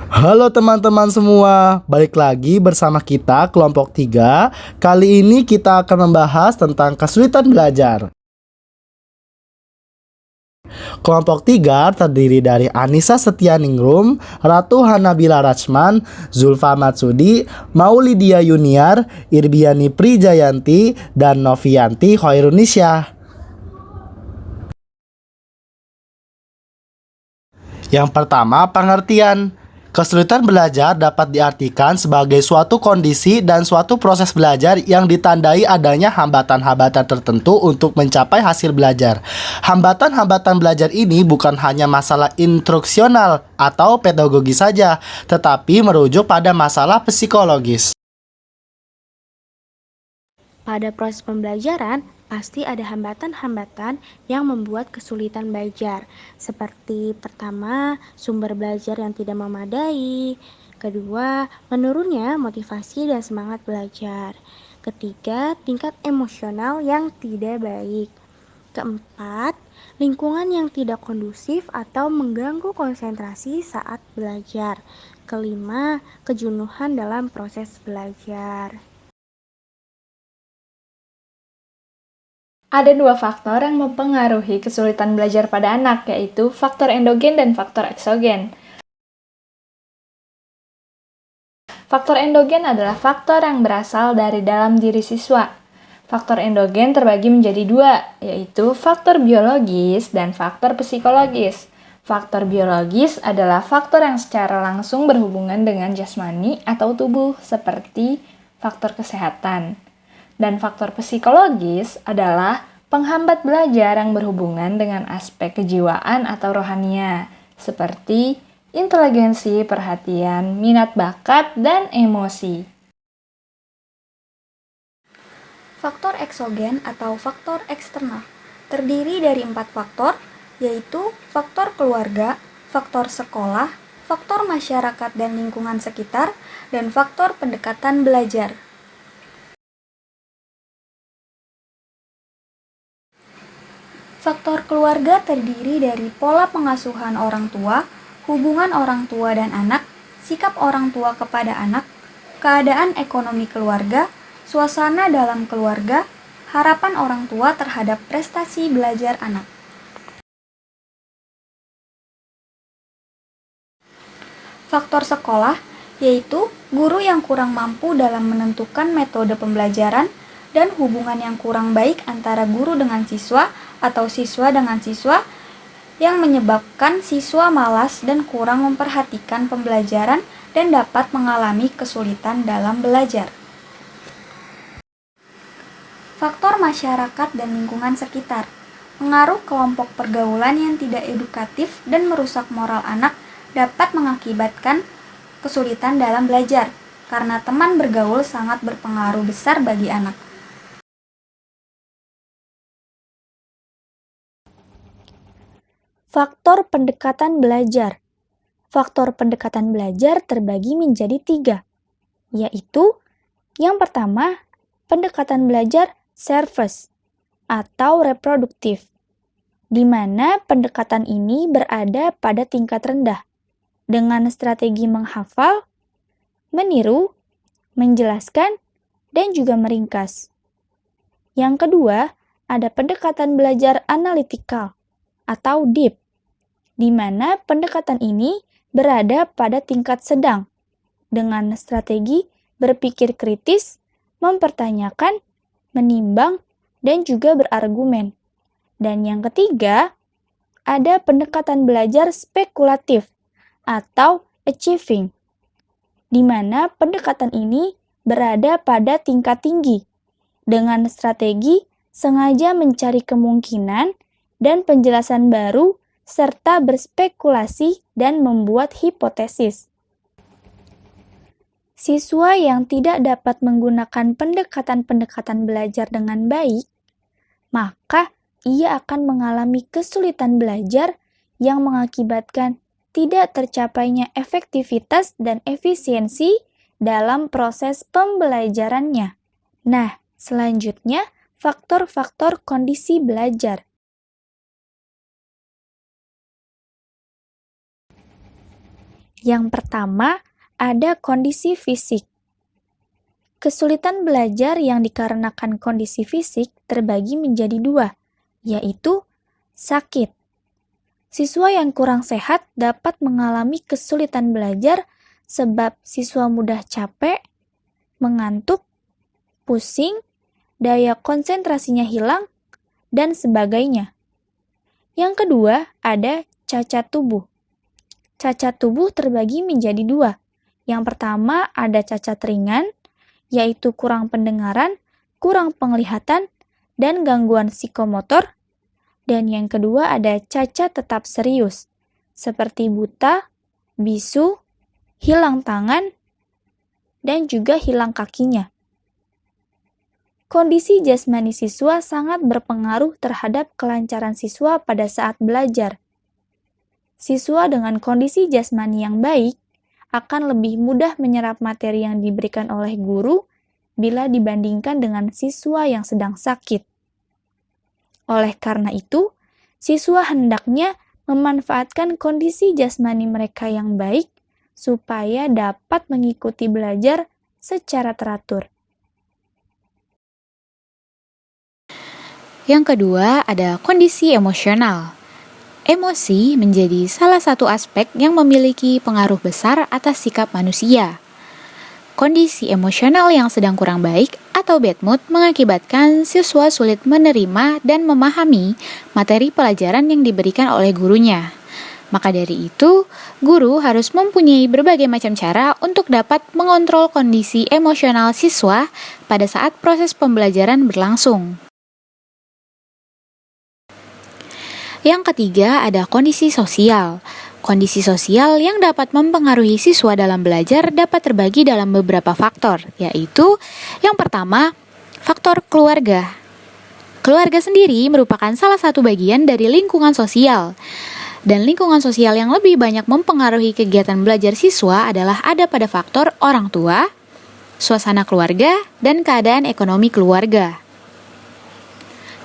Halo teman-teman semua, balik lagi bersama kita kelompok 3. Kali ini kita akan membahas tentang kesulitan belajar. Kelompok 3 terdiri dari Anissa Setianingrum, Ratu Hanabila Rachman, Zulfa Matsudi, Maulidia Yuniar, Irbiani Prijayanti, dan Novianti Hoirunisya. Yang pertama, pengertian. Kesulitan belajar dapat diartikan sebagai suatu kondisi dan suatu proses belajar yang ditandai adanya hambatan-hambatan tertentu untuk mencapai hasil belajar. Hambatan-hambatan belajar ini bukan hanya masalah instruksional atau pedagogi saja, tetapi merujuk pada masalah psikologis. Pada proses pembelajaran, pasti ada hambatan-hambatan yang membuat kesulitan belajar. Seperti pertama, sumber belajar yang tidak memadai. Kedua, menurunnya motivasi dan semangat belajar. Ketiga, tingkat emosional yang tidak baik. Keempat, lingkungan yang tidak kondusif atau mengganggu konsentrasi saat belajar. Kelima, kejenuhan dalam proses belajar. Ada dua faktor yang mempengaruhi kesulitan belajar pada anak, yaitu faktor endogen dan faktor eksogen. Faktor endogen adalah faktor yang berasal dari dalam diri siswa. Faktor endogen terbagi menjadi dua, yaitu faktor biologis dan faktor psikologis. Faktor biologis adalah faktor yang secara langsung berhubungan dengan jasmani atau tubuh, seperti faktor kesehatan. Dan faktor psikologis adalah penghambat belajar yang berhubungan dengan aspek kejiwaan atau rohania, seperti inteligensi, perhatian, minat bakat, dan emosi. Faktor eksogen atau faktor eksternal terdiri dari 4 faktor, yaitu faktor keluarga, faktor sekolah, faktor masyarakat dan lingkungan sekitar, dan faktor pendekatan belajar. Faktor keluarga terdiri dari pola pengasuhan orang tua, hubungan orang tua dan anak, sikap orang tua kepada anak, keadaan ekonomi keluarga, suasana dalam keluarga, harapan orang tua terhadap prestasi belajar anak. Faktor sekolah yaitu guru yang kurang mampu dalam menentukan metode pembelajaran dan hubungan yang kurang baik antara guru dengan siswa atau siswa dengan siswa yang menyebabkan siswa malas dan kurang memperhatikan pembelajaran dan dapat mengalami kesulitan dalam belajar. Faktor masyarakat dan lingkungan sekitar. Pengaruh kelompok pergaulan yang tidak edukatif dan merusak moral anak dapat mengakibatkan kesulitan dalam belajar, karena teman bergaul sangat berpengaruh besar bagi anak. Faktor pendekatan belajar. Faktor pendekatan belajar terbagi menjadi 3, yaitu yang pertama, pendekatan belajar service atau reproduktif, di mana pendekatan ini berada pada tingkat rendah dengan strategi menghafal, meniru, menjelaskan, dan juga meringkas. Yang kedua, ada pendekatan belajar analitikal atau deep, di mana pendekatan ini berada pada tingkat sedang dengan strategi berpikir kritis, mempertanyakan, menimbang, dan juga berargumen. Dan yang ketiga, ada pendekatan belajar spekulatif atau achieving, di mana pendekatan ini berada pada tingkat tinggi dengan strategi sengaja mencari kemungkinan dan penjelasan baru serta berspekulasi dan membuat hipotesis. Siswa yang tidak dapat menggunakan pendekatan-pendekatan belajar dengan baik, maka ia akan mengalami kesulitan belajar yang mengakibatkan tidak tercapainya efektivitas dan efisiensi dalam proses pembelajarannya. Nah, selanjutnya faktor-faktor kondisi belajar. Yang pertama, ada kondisi fisik. Kesulitan belajar yang dikarenakan kondisi fisik terbagi menjadi dua, yaitu sakit. Siswa yang kurang sehat dapat mengalami kesulitan belajar sebab siswa mudah capek, mengantuk, pusing, daya konsentrasinya hilang, dan sebagainya. Yang kedua, ada cacat tubuh. Cacat tubuh terbagi menjadi dua. Yang pertama ada cacat ringan, yaitu kurang pendengaran, kurang penglihatan, dan gangguan psikomotor. Dan yang kedua ada cacat tetap serius, seperti buta, bisu, hilang tangan, dan juga hilang kakinya. Kondisi jasmani siswa sangat berpengaruh terhadap kelancaran siswa pada saat belajar. Siswa dengan kondisi jasmani yang baik akan lebih mudah menyerap materi yang diberikan oleh guru bila dibandingkan dengan siswa yang sedang sakit. Oleh karena itu, siswa hendaknya memanfaatkan kondisi jasmani mereka yang baik supaya dapat mengikuti belajar secara teratur. Yang kedua, ada kondisi emosional. Emosi menjadi salah satu aspek yang memiliki pengaruh besar atas sikap manusia. Kondisi emosional yang sedang kurang baik atau bad mood mengakibatkan siswa sulit menerima dan memahami materi pelajaran yang diberikan oleh gurunya. Maka dari itu, guru harus mempunyai berbagai macam cara untuk dapat mengontrol kondisi emosional siswa pada saat proses pembelajaran berlangsung. Yang ketiga ada kondisi sosial. Kondisi sosial yang dapat mempengaruhi siswa dalam belajar dapat terbagi dalam beberapa faktor, yaitu yang pertama, faktor keluarga. Keluarga sendiri merupakan salah satu bagian dari lingkungan sosial. Dan lingkungan sosial yang lebih banyak mempengaruhi kegiatan belajar siswa adalah ada pada faktor orang tua, suasana keluarga, dan keadaan ekonomi keluarga.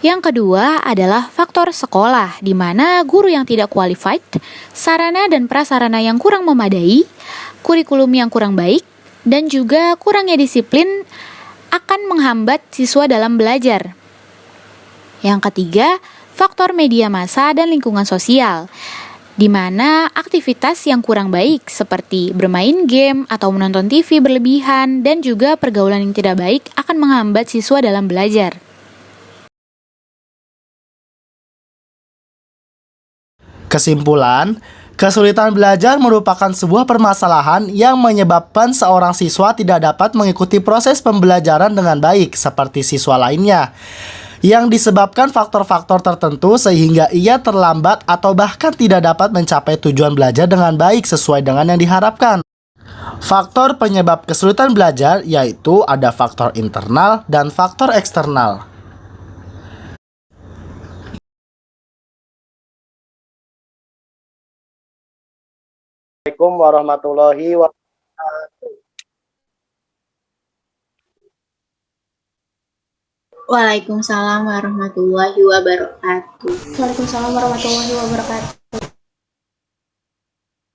Yang kedua adalah faktor sekolah, di mana guru yang tidak qualified, sarana dan prasarana yang kurang memadai, kurikulum yang kurang baik, dan juga kurangnya disiplin akan menghambat siswa dalam belajar. Yang ketiga, faktor media massa dan lingkungan sosial, di mana aktivitas yang kurang baik seperti bermain game atau menonton TV berlebihan dan juga pergaulan yang tidak baik akan menghambat siswa dalam belajar. Kesimpulan, kesulitan belajar merupakan sebuah permasalahan yang menyebabkan seorang siswa tidak dapat mengikuti proses pembelajaran dengan baik seperti siswa lainnya, yang disebabkan faktor-faktor tertentu sehingga ia terlambat atau bahkan tidak dapat mencapai tujuan belajar dengan baik sesuai dengan yang diharapkan. Faktor penyebab kesulitan belajar yaitu ada faktor internal dan faktor eksternal. Assalamualaikum warahmatullahi wabarakatuh. Waalaikumsalam warahmatullahi wabarakatuh. Waalaikumsalam warahmatullahi wabarakatuh.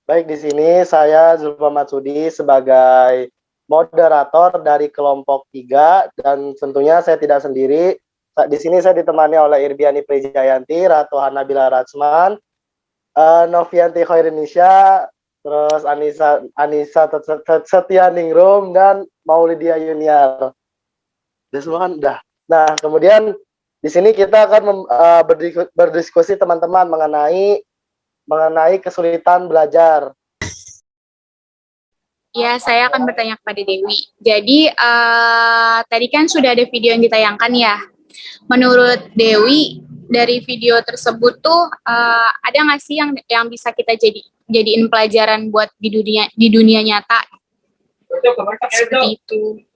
Baik, di sini saya Zulfa Matsudi sebagai moderator dari kelompok 3 dan tentunya saya tidak sendiri. Di sini saya ditemani oleh Irbiani Prijayanti, Ratu Hanabila Ratsman, Novianti Khairunisya, terus Anissa Setianingrum, dan Maulidia Yuniar. Udah semua kan? Udah. Nah, kemudian di sini kita akan berdiskusi teman-teman mengenai kesulitan belajar. Ya, saya akan bertanya kepada Dewi. Jadi, tadi kan sudah ada video yang ditayangkan ya. Menurut Dewi, dari video tersebut tuh ada nggak sih yang bisa kita jadiin pelajaran buat di dunia nyata? Seperti itu.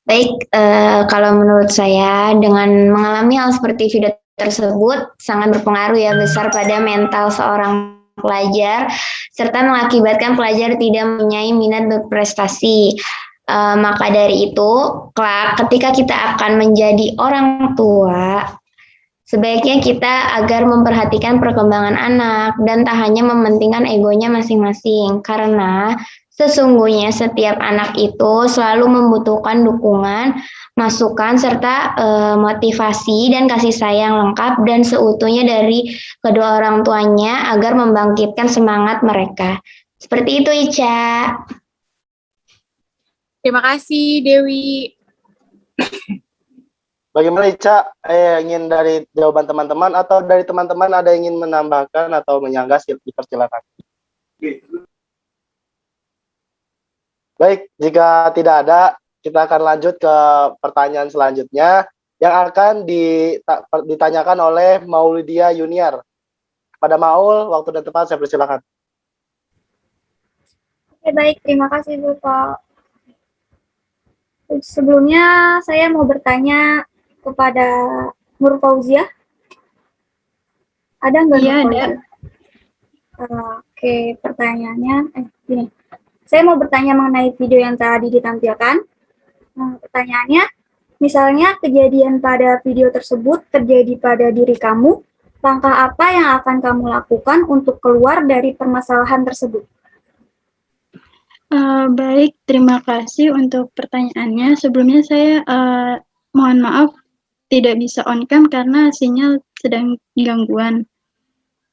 Baik, kalau menurut saya dengan mengalami hal seperti video tersebut sangat berpengaruh ya besar pada mental seorang pelajar serta mengakibatkan pelajar tidak mempunyai minat berprestasi. Maka dari itu, kelak ketika kita akan menjadi orang tua, Sebaiknya kita agar memperhatikan perkembangan anak dan tak hanya mementingkan egonya masing-masing, karena sesungguhnya setiap anak itu selalu membutuhkan dukungan, masukan, serta motivasi dan kasih sayang lengkap dan seutuhnya dari kedua orang tuanya agar membangkitkan semangat mereka. Seperti itu, Ica. Terima kasih, Dewi. Bagaimana Ica? Ingin dari jawaban teman-teman atau dari teman-teman ada yang ingin menambahkan atau menyanggah, dipersilakan. Baik, jika tidak ada, kita akan lanjut ke pertanyaan selanjutnya yang akan ditanyakan oleh Maulidia Yuniar. Pada Maul, waktu dan tempat saya persilakan. Oke, baik. Terima kasih, Bapak. Sebelumnya, saya mau bertanya kepada Nur Fauzia. Ada nggak? Iya, Nur ada. Fauzia? Oke, pertanyaannya, gini. Saya mau bertanya mengenai video yang tadi ditampilkan. Pertanyaannya, misalnya kejadian pada video tersebut terjadi pada diri kamu, langkah apa yang akan kamu lakukan untuk keluar dari permasalahan tersebut? Baik, terima kasih untuk pertanyaannya. Sebelumnya saya mohon maaf tidak bisa on cam karena sinyal sedang gangguan.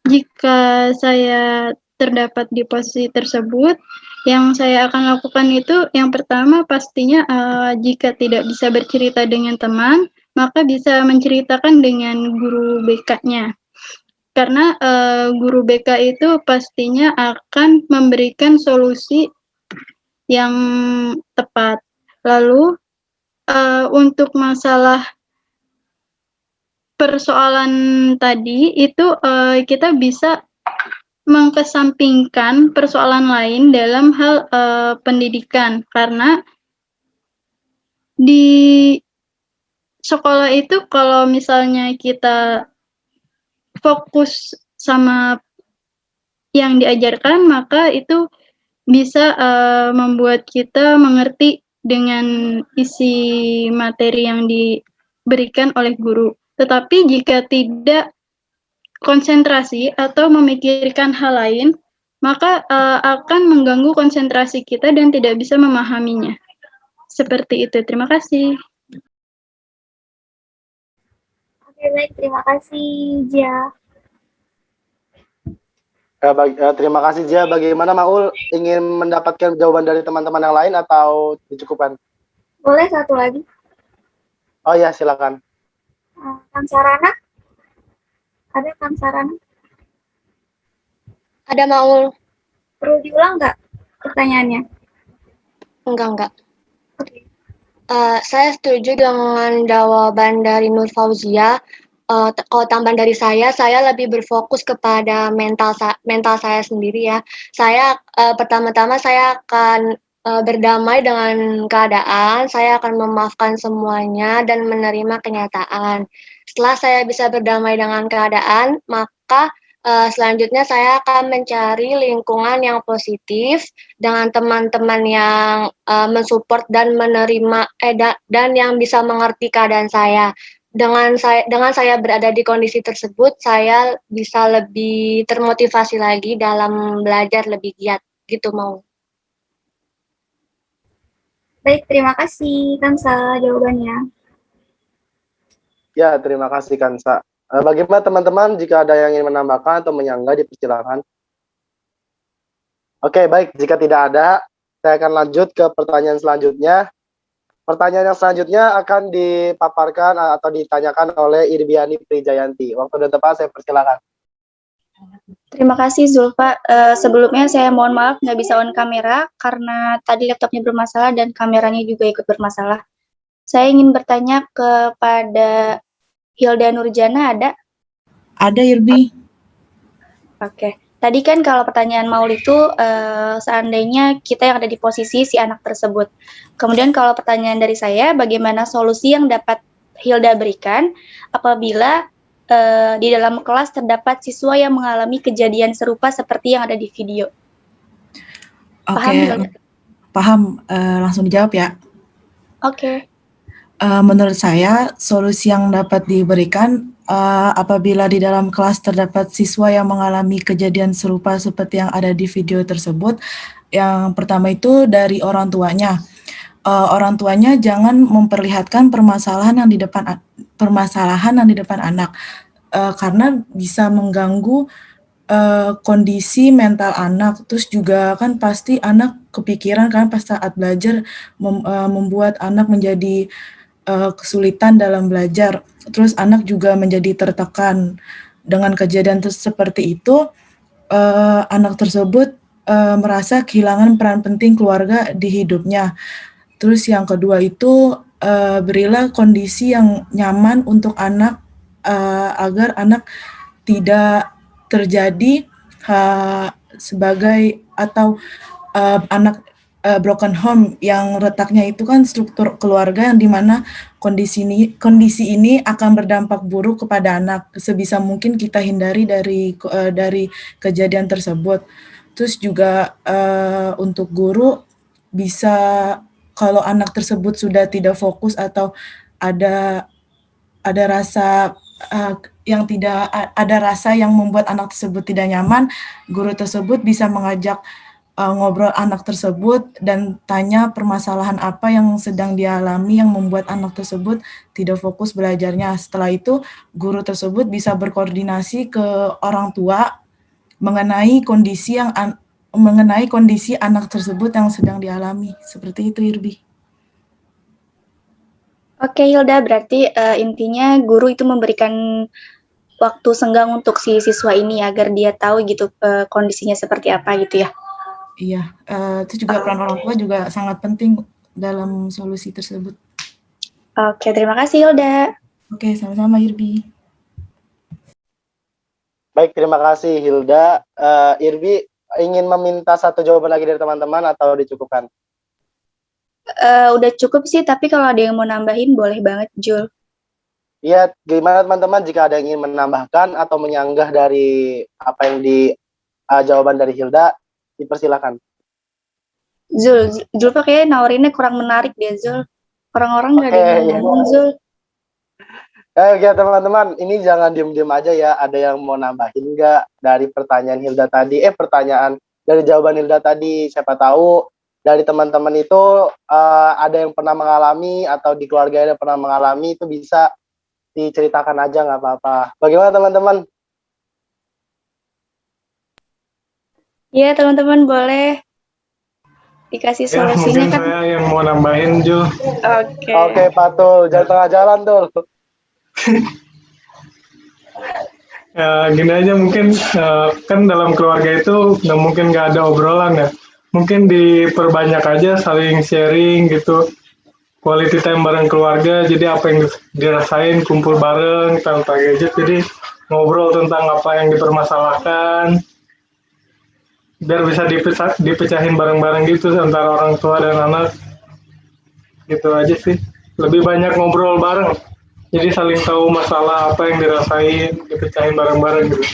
Jika saya terdapat di posisi tersebut, yang saya akan lakukan itu yang pertama pastinya jika tidak bisa bercerita dengan teman, maka bisa menceritakan dengan guru BK-nya. Karena guru BK itu pastinya akan memberikan solusi yang tepat. Lalu untuk masalah persoalan tadi itu kita bisa mengkesampingkan persoalan lain dalam hal pendidikan, karena di sekolah itu kalau misalnya kita fokus sama yang diajarkan, maka itu bisa membuat kita mengerti dengan isi materi yang diberikan oleh guru. Tetapi jika tidak konsentrasi atau memikirkan hal lain, maka akan mengganggu konsentrasi kita dan tidak bisa memahaminya. Seperti itu. Terima kasih. Oke, baik. Terima kasih, Jia. Terima kasih Jia. Bagaimana Maul, ingin mendapatkan jawaban dari teman-teman yang lain atau dicukupkan? Boleh satu lagi? Oh ya, silakan. Kang Sarana? Ada Kang Sarana? Ada, Maul. Perlu diulang nggak pertanyaannya? Enggak. Oke. Saya setuju dengan jawaban dari Nur Fauzia. Kalau tambahan dari saya lebih berfokus kepada mental saya sendiri ya. Saya pertama-tama saya akan berdamai dengan keadaan, saya akan memaafkan semuanya dan menerima kenyataan. Setelah saya bisa berdamai dengan keadaan, maka selanjutnya saya akan mencari lingkungan yang positif dengan teman-teman yang mensupport dan menerima dan yang bisa mengerti keadaan saya. Dengan saya berada di kondisi tersebut, saya bisa lebih termotivasi lagi dalam belajar lebih giat, gitu mau. Baik, terima kasih Kansa jawabannya. Ya, terima kasih Kansa. Bagaimana teman-teman, jika ada yang ingin menambahkan atau menyanggah, dipersilakan. Oke, baik. Jika tidak ada, saya akan lanjut ke pertanyaan selanjutnya. Pertanyaan yang selanjutnya akan dipaparkan atau ditanyakan oleh Irbiani Prijayanti. Waktu dan tempat saya persilakan. Terima kasih Zulfa. Sebelumnya saya mohon maaf nggak bisa on kamera karena tadi laptopnya bermasalah dan kameranya juga ikut bermasalah. Saya ingin bertanya kepada Hilda Nurjana, ada? Ada, Irbi. Oke. Tadi kan kalau pertanyaan Maul itu seandainya kita yang ada di posisi si anak tersebut. Kemudian kalau pertanyaan dari saya, bagaimana solusi yang dapat Hilda berikan apabila di dalam kelas terdapat siswa yang mengalami kejadian serupa seperti yang ada di video? Paham, Hilda? Paham. Langsung dijawab ya. Oke. Menurut saya, solusi yang dapat diberikan apabila di dalam kelas terdapat siswa yang mengalami kejadian serupa seperti yang ada di video tersebut. Yang pertama itu dari orang tuanya. Orang tuanya jangan memperlihatkan permasalahan yang di depan anak, karena bisa mengganggu kondisi mental anak. Terus juga kan pasti anak kepikiran kan pas saat belajar, membuat anak menjadi kesulitan dalam belajar. Terus anak juga menjadi tertekan. Dengan kejadian seperti itu, anak tersebut merasa kehilangan peran penting keluarga di hidupnya. Terus yang kedua itu, berilah kondisi yang nyaman untuk anak, agar anak tidak terjadi sebagai atau anak broken home, yang letaknya itu kan struktur keluarga yang dimana kondisi ini akan berdampak buruk kepada anak. Sebisa mungkin kita hindari dari kejadian tersebut. Terus juga untuk guru bisa, kalau anak tersebut sudah tidak fokus atau ada rasa ada rasa yang membuat anak tersebut tidak nyaman, guru tersebut bisa mengajak ngobrol anak tersebut dan tanya permasalahan apa yang sedang dialami yang membuat anak tersebut tidak fokus belajarnya. Setelah itu, guru tersebut bisa berkoordinasi ke orang tua mengenai kondisi anak tersebut yang sedang dialami. Seperti itu, Irbi. Oke Hilda, berarti intinya guru itu memberikan waktu senggang untuk si siswa ini agar dia tahu gitu kondisinya seperti apa gitu ya. Iya, itu juga peran orang tua juga sangat penting dalam solusi tersebut. Oke, terima kasih Hilda. Oke, sama-sama Irbi. Baik, terima kasih Hilda. Irbi ingin meminta satu jawaban lagi dari teman-teman atau dicukupkan? Udah cukup sih, tapi kalau ada yang mau nambahin boleh banget, Jul. Iya, gimana teman-teman jika ada yang ingin menambahkan atau menyanggah dari apa yang jawaban dari Hilda, dipersilakan. Zul pakai nawarinnya kurang menarik deh, Zul. Orang-orang nggak ada yang ngomong, Zul. Oke teman-teman, ini jangan diem-diem aja ya. Ada yang mau nambahin nggak dari pertanyaan Hilda tadi? Pertanyaan dari jawaban Hilda tadi. Siapa tahu dari teman-teman itu ada yang pernah mengalami atau di keluarga ada pernah mengalami, itu bisa diceritakan aja, nggak apa-apa. Bagaimana teman-teman? Iya teman-teman, boleh dikasih solusinya mungkin kan. Saya yang mau nambahin, Jul. Oke, Patul, jangan tengah jalan tuh. Gini aja mungkin, kan dalam keluarga itu mungkin nggak ada obrolan ya. Mungkin diperbanyak aja saling sharing gitu. Quality time bareng keluarga, jadi apa yang dirasain, kumpul bareng tanpa gadget, jadi ngobrol tentang apa yang dipermasalahkan, biar bisa dipecahin bareng-bareng gitu antara orang tua dan anak. Gitu aja sih, lebih banyak ngobrol bareng, jadi saling tahu masalah apa yang dirasain, dipecahin bareng-bareng gitu.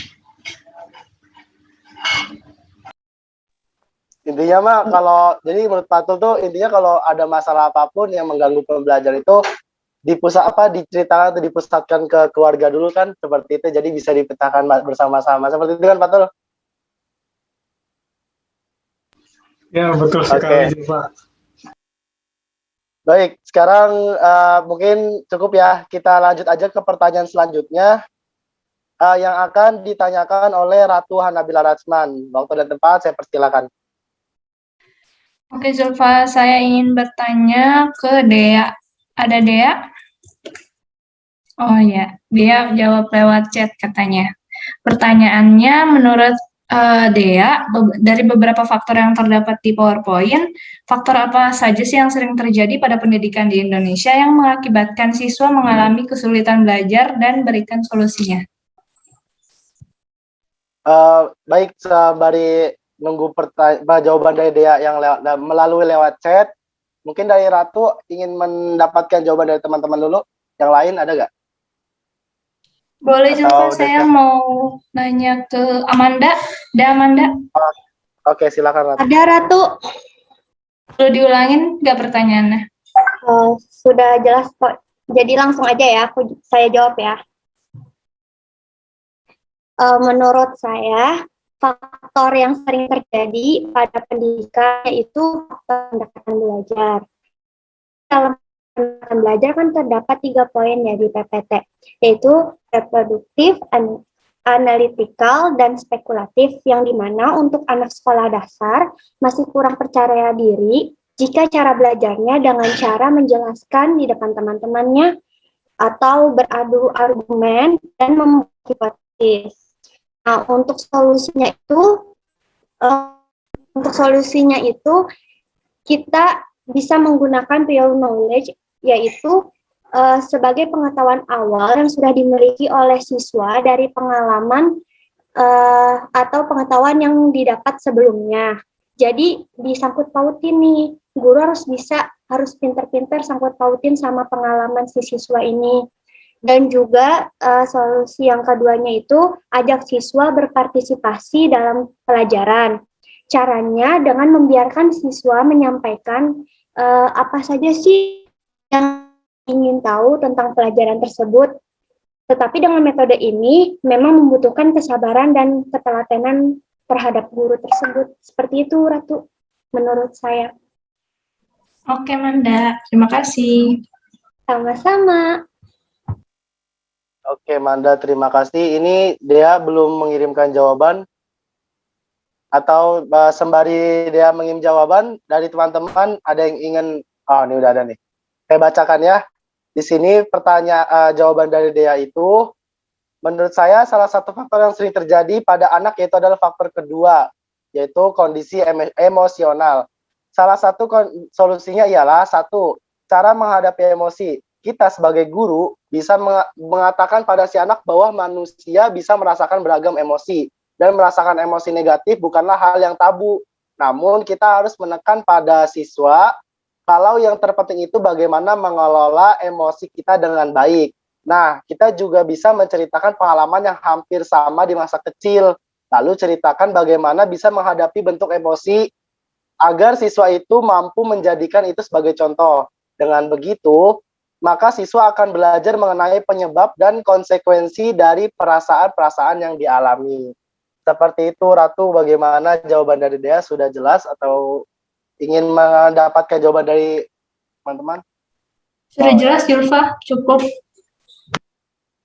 Intinya mah jadi menurut Patul tuh intinya kalau ada masalah apapun yang mengganggu pembelajaran itu diceritakan atau dipusatkan ke keluarga dulu kan, seperti itu, jadi bisa dipecahkan bersama-sama, seperti itu kan Patul? Ya betul sekali Pak. Baik, sekarang mungkin cukup ya, kita lanjut aja ke pertanyaan selanjutnya yang akan ditanyakan oleh Ratu Hanabila Rachman. Waktu dan tempat saya persilakan. Oke Zulfa, saya ingin bertanya ke Dea. Ada Dea? Oh ya, Dea jawab lewat chat katanya. Pertanyaannya, menurut Dea, dari beberapa faktor yang terdapat di PowerPoint, faktor apa saja sih yang sering terjadi pada pendidikan di Indonesia yang mengakibatkan siswa mengalami kesulitan belajar dan berikan solusinya? Baik, sembari nunggu jawaban dari Dea yang melalui lewat chat, mungkin dari Ratu ingin mendapatkan jawaban dari teman-teman dulu. Yang lain ada nggak? Boleh juga, saya mau nanya ke Amanda. Ada Amanda? Oke, silakan Ratu. Ada Ratu. Perlu diulangin nggak pertanyaannya? Sudah jelas kok. Jadi langsung aja ya, saya jawab ya. menurut saya faktor yang sering terjadi pada pendidikan yaitu faktor pendekatan belajar. Dalam pendekatan belajar kan terdapat 3 poin ya di PPT, yaitu reproduktif, analitikal, dan spekulatif, yang dimana untuk anak sekolah dasar masih kurang percaya diri jika cara belajarnya dengan cara menjelaskan di depan teman-temannya atau beradu argumen dan membuat hipotesis. Nah, untuk solusinya itu kita bisa menggunakan real knowledge, yaitu sebagai pengetahuan awal yang sudah dimiliki oleh siswa dari pengalaman atau pengetahuan yang didapat sebelumnya. Jadi disangkut pautin nih, guru harus pinter-pinter sangkut pautin sama pengalaman si siswa ini. Dan juga solusi yang keduanya itu ajak siswa berpartisipasi dalam pelajaran. Caranya dengan membiarkan siswa menyampaikan apa saja sih yang ingin tahu tentang pelajaran tersebut. Tetapi dengan metode ini memang membutuhkan kesabaran dan ketelatenan terhadap guru tersebut. Seperti itu, Ratu, menurut saya. Oke, Manda. Terima kasih. Sama-sama. Oke, Manda, terima kasih. Ini Dea belum mengirimkan jawaban. Atau sembari Dea mengirim jawaban, dari teman-teman ada yang ingin... Oh, ini udah ada nih. Saya bacakan ya. Di sini jawaban dari Dea itu, menurut saya salah satu faktor yang sering terjadi pada anak yaitu adalah faktor kedua, yaitu kondisi emosional. Salah satu solusinya ialah satu, cara menghadapi emosi. Kita sebagai guru bisa mengatakan pada si anak bahwa manusia bisa merasakan beragam emosi, dan merasakan emosi negatif bukanlah hal yang tabu. Namun kita harus menekan pada siswa kalau yang terpenting itu bagaimana mengelola emosi kita dengan baik. Nah, kita juga bisa menceritakan pengalaman yang hampir sama di masa kecil, lalu ceritakan bagaimana bisa menghadapi bentuk emosi agar siswa itu mampu menjadikan itu sebagai contoh. Dengan begitu, maka siswa akan belajar mengenai penyebab dan konsekuensi dari perasaan-perasaan yang dialami. Seperti itu, Ratu, bagaimana jawaban dari Dea? Sudah jelas atau ingin mendapatkan jawaban dari teman-teman? Sudah jelas, Yulfa. Cukup.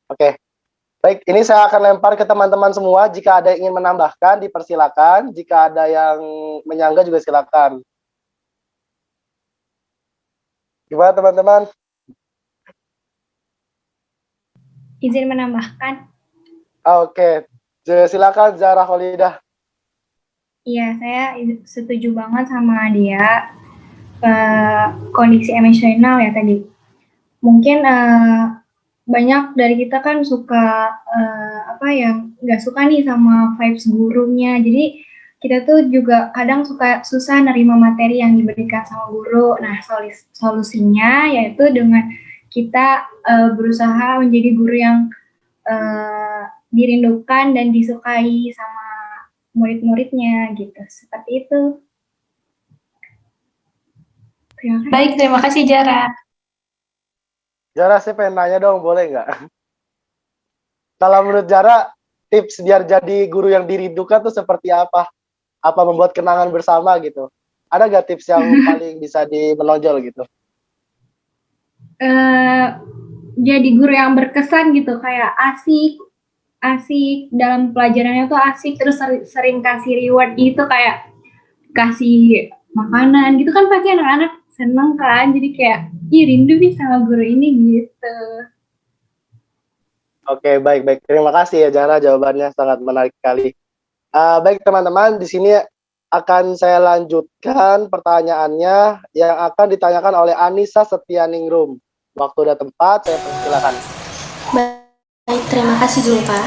Oke. Baik, ini saya akan lempar ke teman-teman semua. Jika ada yang ingin menambahkan, dipersilakan. Jika ada yang menyanggah juga silakan. Gimana, teman-teman? Izin menambahkan. Oke. Silakan Zara Kholidah. Iya, saya setuju banget sama dia. Kondisi emosional ya tadi. Mungkin banyak dari kita kan suka yang nggak suka nih sama vibes gurunya. Jadi kita tuh juga kadang susah nerima materi yang diberikan sama guru. Nah, solusinya yaitu dengan kita berusaha menjadi guru yang dirindukan dan disukai sama murid-muridnya gitu. Seperti itu. Baik, terima kasih Jara. Jara, saya pengen nanya dong, boleh nggak? Kalau menurut Jara, tips biar jadi guru yang dirindukan tuh seperti apa? Apa membuat kenangan bersama gitu? Ada nggak tips yang paling bisa menonjol gitu? Jadi guru yang berkesan gitu, kayak asik dalam pelajarannya tuh asik, terus sering kasih reward gitu, kayak kasih makanan gitu kan, pasti anak-anak seneng kan, jadi kayak rindu nih sama guru ini gitu. Oke, baik. Terima kasih ya Jara, jawabannya sangat menarik sekali. Baik teman-teman, di sini akan saya lanjutkan pertanyaannya yang akan ditanyakan oleh Anissa Setianingrum. Waktu dan tempat, saya persilakan. Baik, terima kasih Zulfa.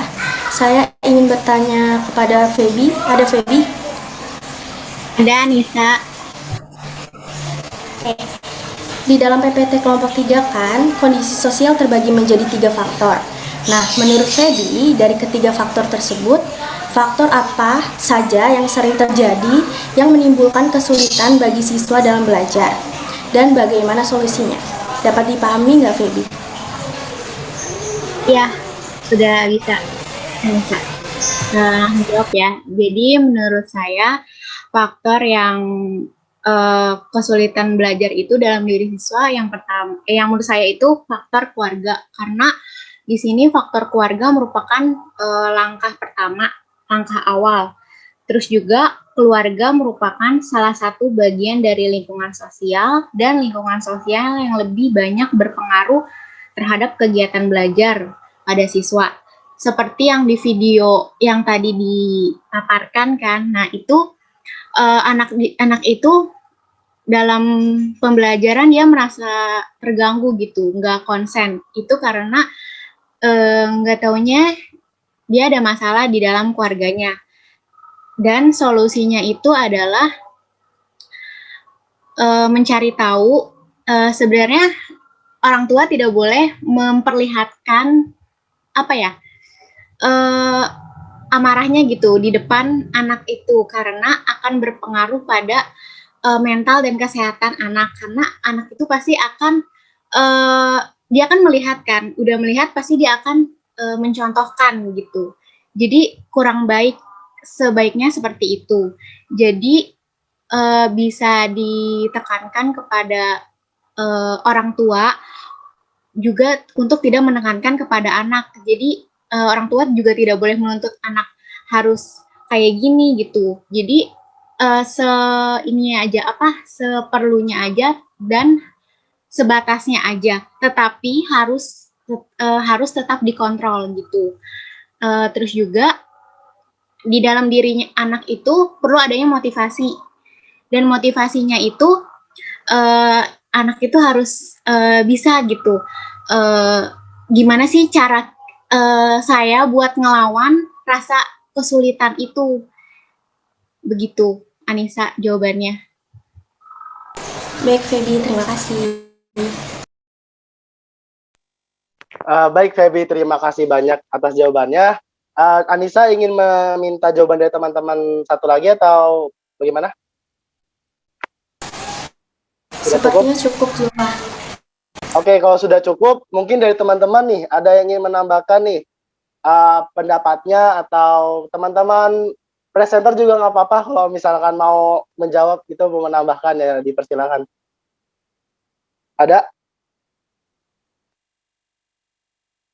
Saya ingin bertanya kepada Feby. Ada Feby? Ada, Anissa. Di dalam PPT kelompok 3 kan, kondisi sosial terbagi menjadi 3 faktor. Nah, menurut Feby, dari ketiga faktor tersebut, faktor apa saja yang sering terjadi yang menimbulkan kesulitan bagi siswa dalam belajar? Dan bagaimana solusinya? Dapat dipahami nggak, Feby? Iya, sudah bisa. Nah, jawab ya. Jadi menurut saya faktor yang kesulitan belajar itu dalam diri siswa yang pertama, yang menurut saya itu faktor keluarga, karena di sini faktor keluarga merupakan langkah pertama, langkah awal. Terus juga keluarga merupakan salah satu bagian dari lingkungan sosial dan lingkungan sosial yang lebih banyak berpengaruh terhadap kegiatan belajar pada siswa. Seperti yang di video yang tadi dipaparkan kan, nah itu anak itu dalam pembelajaran dia merasa terganggu gitu, nggak konsen. Itu karena nggak taunya dia ada masalah di dalam keluarganya. Dan solusinya itu adalah mencari tahu sebenarnya orang tua tidak boleh memperlihatkan apa ya amarahnya gitu di depan anak itu, karena akan berpengaruh pada mental dan kesehatan anak, karena anak itu pasti akan dia akan melihat kan, udah melihat pasti dia akan mencontohkan gitu. Jadi kurang baik, sebaiknya seperti itu. Jadi bisa ditekankan kepada orang tua juga untuk tidak menekankan kepada anak. Jadi orang tua juga tidak boleh menuntut anak harus kayak gini gitu. Jadi seperlunya aja dan sebatasnya aja. Tetapi harus tetap dikontrol gitu. Terus juga di dalam dirinya anak itu perlu adanya motivasi, dan motivasinya itu anak itu harus bisa gitu. Gimana sih cara saya buat ngelawan rasa kesulitan itu? Begitu, Anissa, jawabannya. Baik, Feby, terima kasih. Baik, Feby, terima kasih banyak atas jawabannya. Anissa ingin meminta jawaban dari teman-teman satu lagi atau bagaimana? Sudah Sepertinya cukup juga. Oke, kalau sudah cukup, mungkin dari teman-teman nih, ada yang ingin menambahkan nih pendapatnya, atau teman-teman presenter juga nggak apa-apa kalau misalkan mau menjawab itu, mau menambahkan ya, dipersilakan. Ada?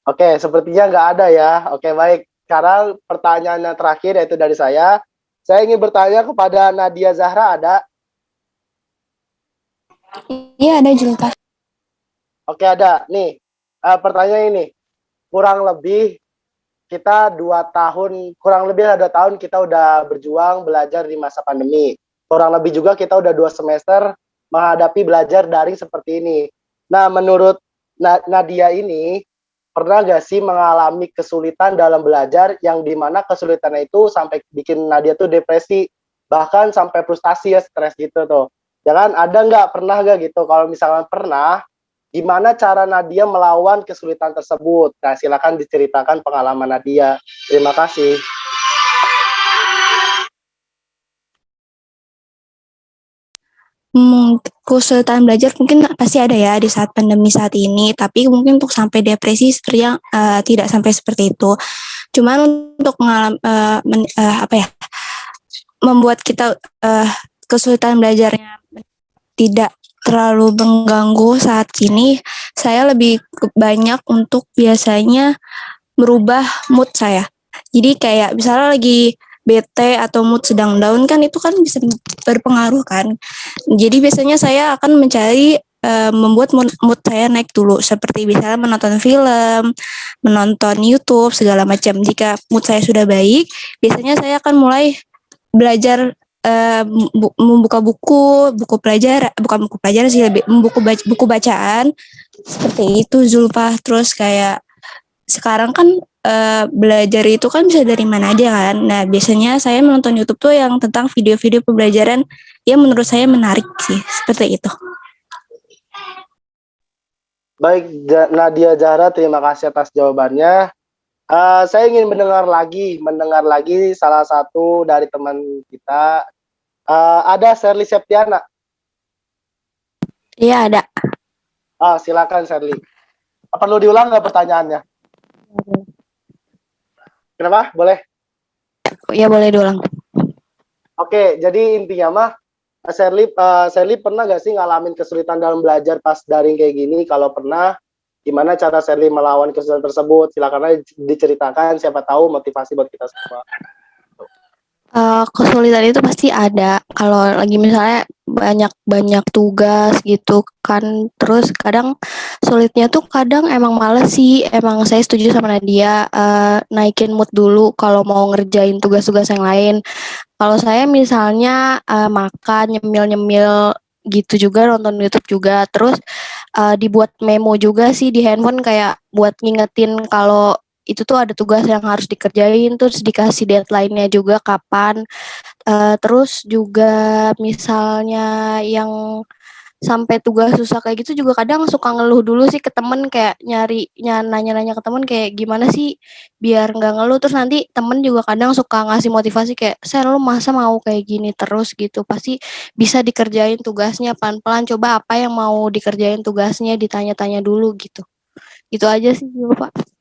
Oke, sepertinya nggak ada ya. Oke, baik. Sekarang pertanyaan yang terakhir yaitu dari saya. Saya ingin bertanya kepada Nadia Zahra, ada? Iya, ada Julfa. Oke, ada. Nih, pertanyaan ini. Kurang lebih kita 2 tahun, kurang lebih ada 2 tahun kita udah berjuang belajar di masa pandemi. Kurang lebih juga kita udah 2 semester menghadapi belajar daring seperti ini. Nah, menurut Nadia ini, pernah gak sih mengalami kesulitan dalam belajar yang dimana kesulitannya itu sampai bikin Nadia tuh depresi, bahkan sampai frustasi ya, stres gitu tuh. Jangan ada nggak, pernah nggak gitu? Kalau misalnya pernah, gimana cara Nadia melawan kesulitan tersebut? Nah, silakan diceritakan pengalaman Nadia. Terima kasih. Kesulitan belajar mungkin pasti ada ya di saat pandemi saat ini, tapi mungkin untuk sampai depresi sepertinya tidak sampai seperti itu. Cuman untuk membuat kita kesulitan belajarnya tidak terlalu mengganggu saat ini, saya lebih banyak untuk biasanya merubah mood saya. Jadi kayak misalnya lagi bete atau mood sedang down kan, itu kan bisa berpengaruh kan. Jadi biasanya saya akan mencari membuat mood saya naik dulu, seperti misalnya menonton film, menonton YouTube segala macam. Jika mood saya sudah baik, biasanya saya akan mulai belajar, membuka buku pelajaran, bukan buku pelajaran sih, lebih buku bacaan seperti itu, Zulfa. Terus kayak sekarang kan belajar itu kan bisa dari mana aja kan. Nah, biasanya saya menonton YouTube tuh yang tentang video-video pembelajaran yang menurut saya menarik sih, seperti itu. Baik, Nadia Zahra, terima kasih atas jawabannya. Saya ingin mendengar lagi salah satu dari teman kita. Ada Sherly Septiana. Iya, ada. Silakan Sherly. Perlu diulang nggak pertanyaannya? Kenapa? Boleh? Ya boleh diulang. Oke, jadi intinya mah Sherly pernah gak sih ngalamin kesulitan dalam belajar pas daring kayak gini? Kalau pernah, gimana cara Sherly melawan kesulitan tersebut? Silakan aja diceritakan, siapa tahu motivasi buat kita semua. Kesulitan itu pasti ada kalau lagi misalnya banyak tugas gitu kan, terus kadang sulitnya tuh kadang emang males sih, emang saya setuju sama Nadia, naikin mood dulu kalau mau ngerjain tugas-tugas yang lain. Kalau saya misalnya makan, nyemil-nyemil gitu juga, nonton YouTube juga, terus dibuat memo juga sih di handphone kayak buat ngingetin kalau itu tuh ada tugas yang harus dikerjain, terus dikasih deadline-nya juga kapan. Terus juga misalnya yang sampai tugas susah kayak gitu juga kadang suka ngeluh dulu sih ke temen, kayak nanya-nanya ke temen kayak gimana sih biar nggak ngeluh, terus nanti temen juga kadang suka ngasih motivasi kayak, "Sel, lu masa mau kayak gini terus gitu, pasti bisa dikerjain tugasnya pelan-pelan, coba apa yang mau dikerjain tugasnya, ditanya-tanya dulu," gitu. Itu aja sih Bapak.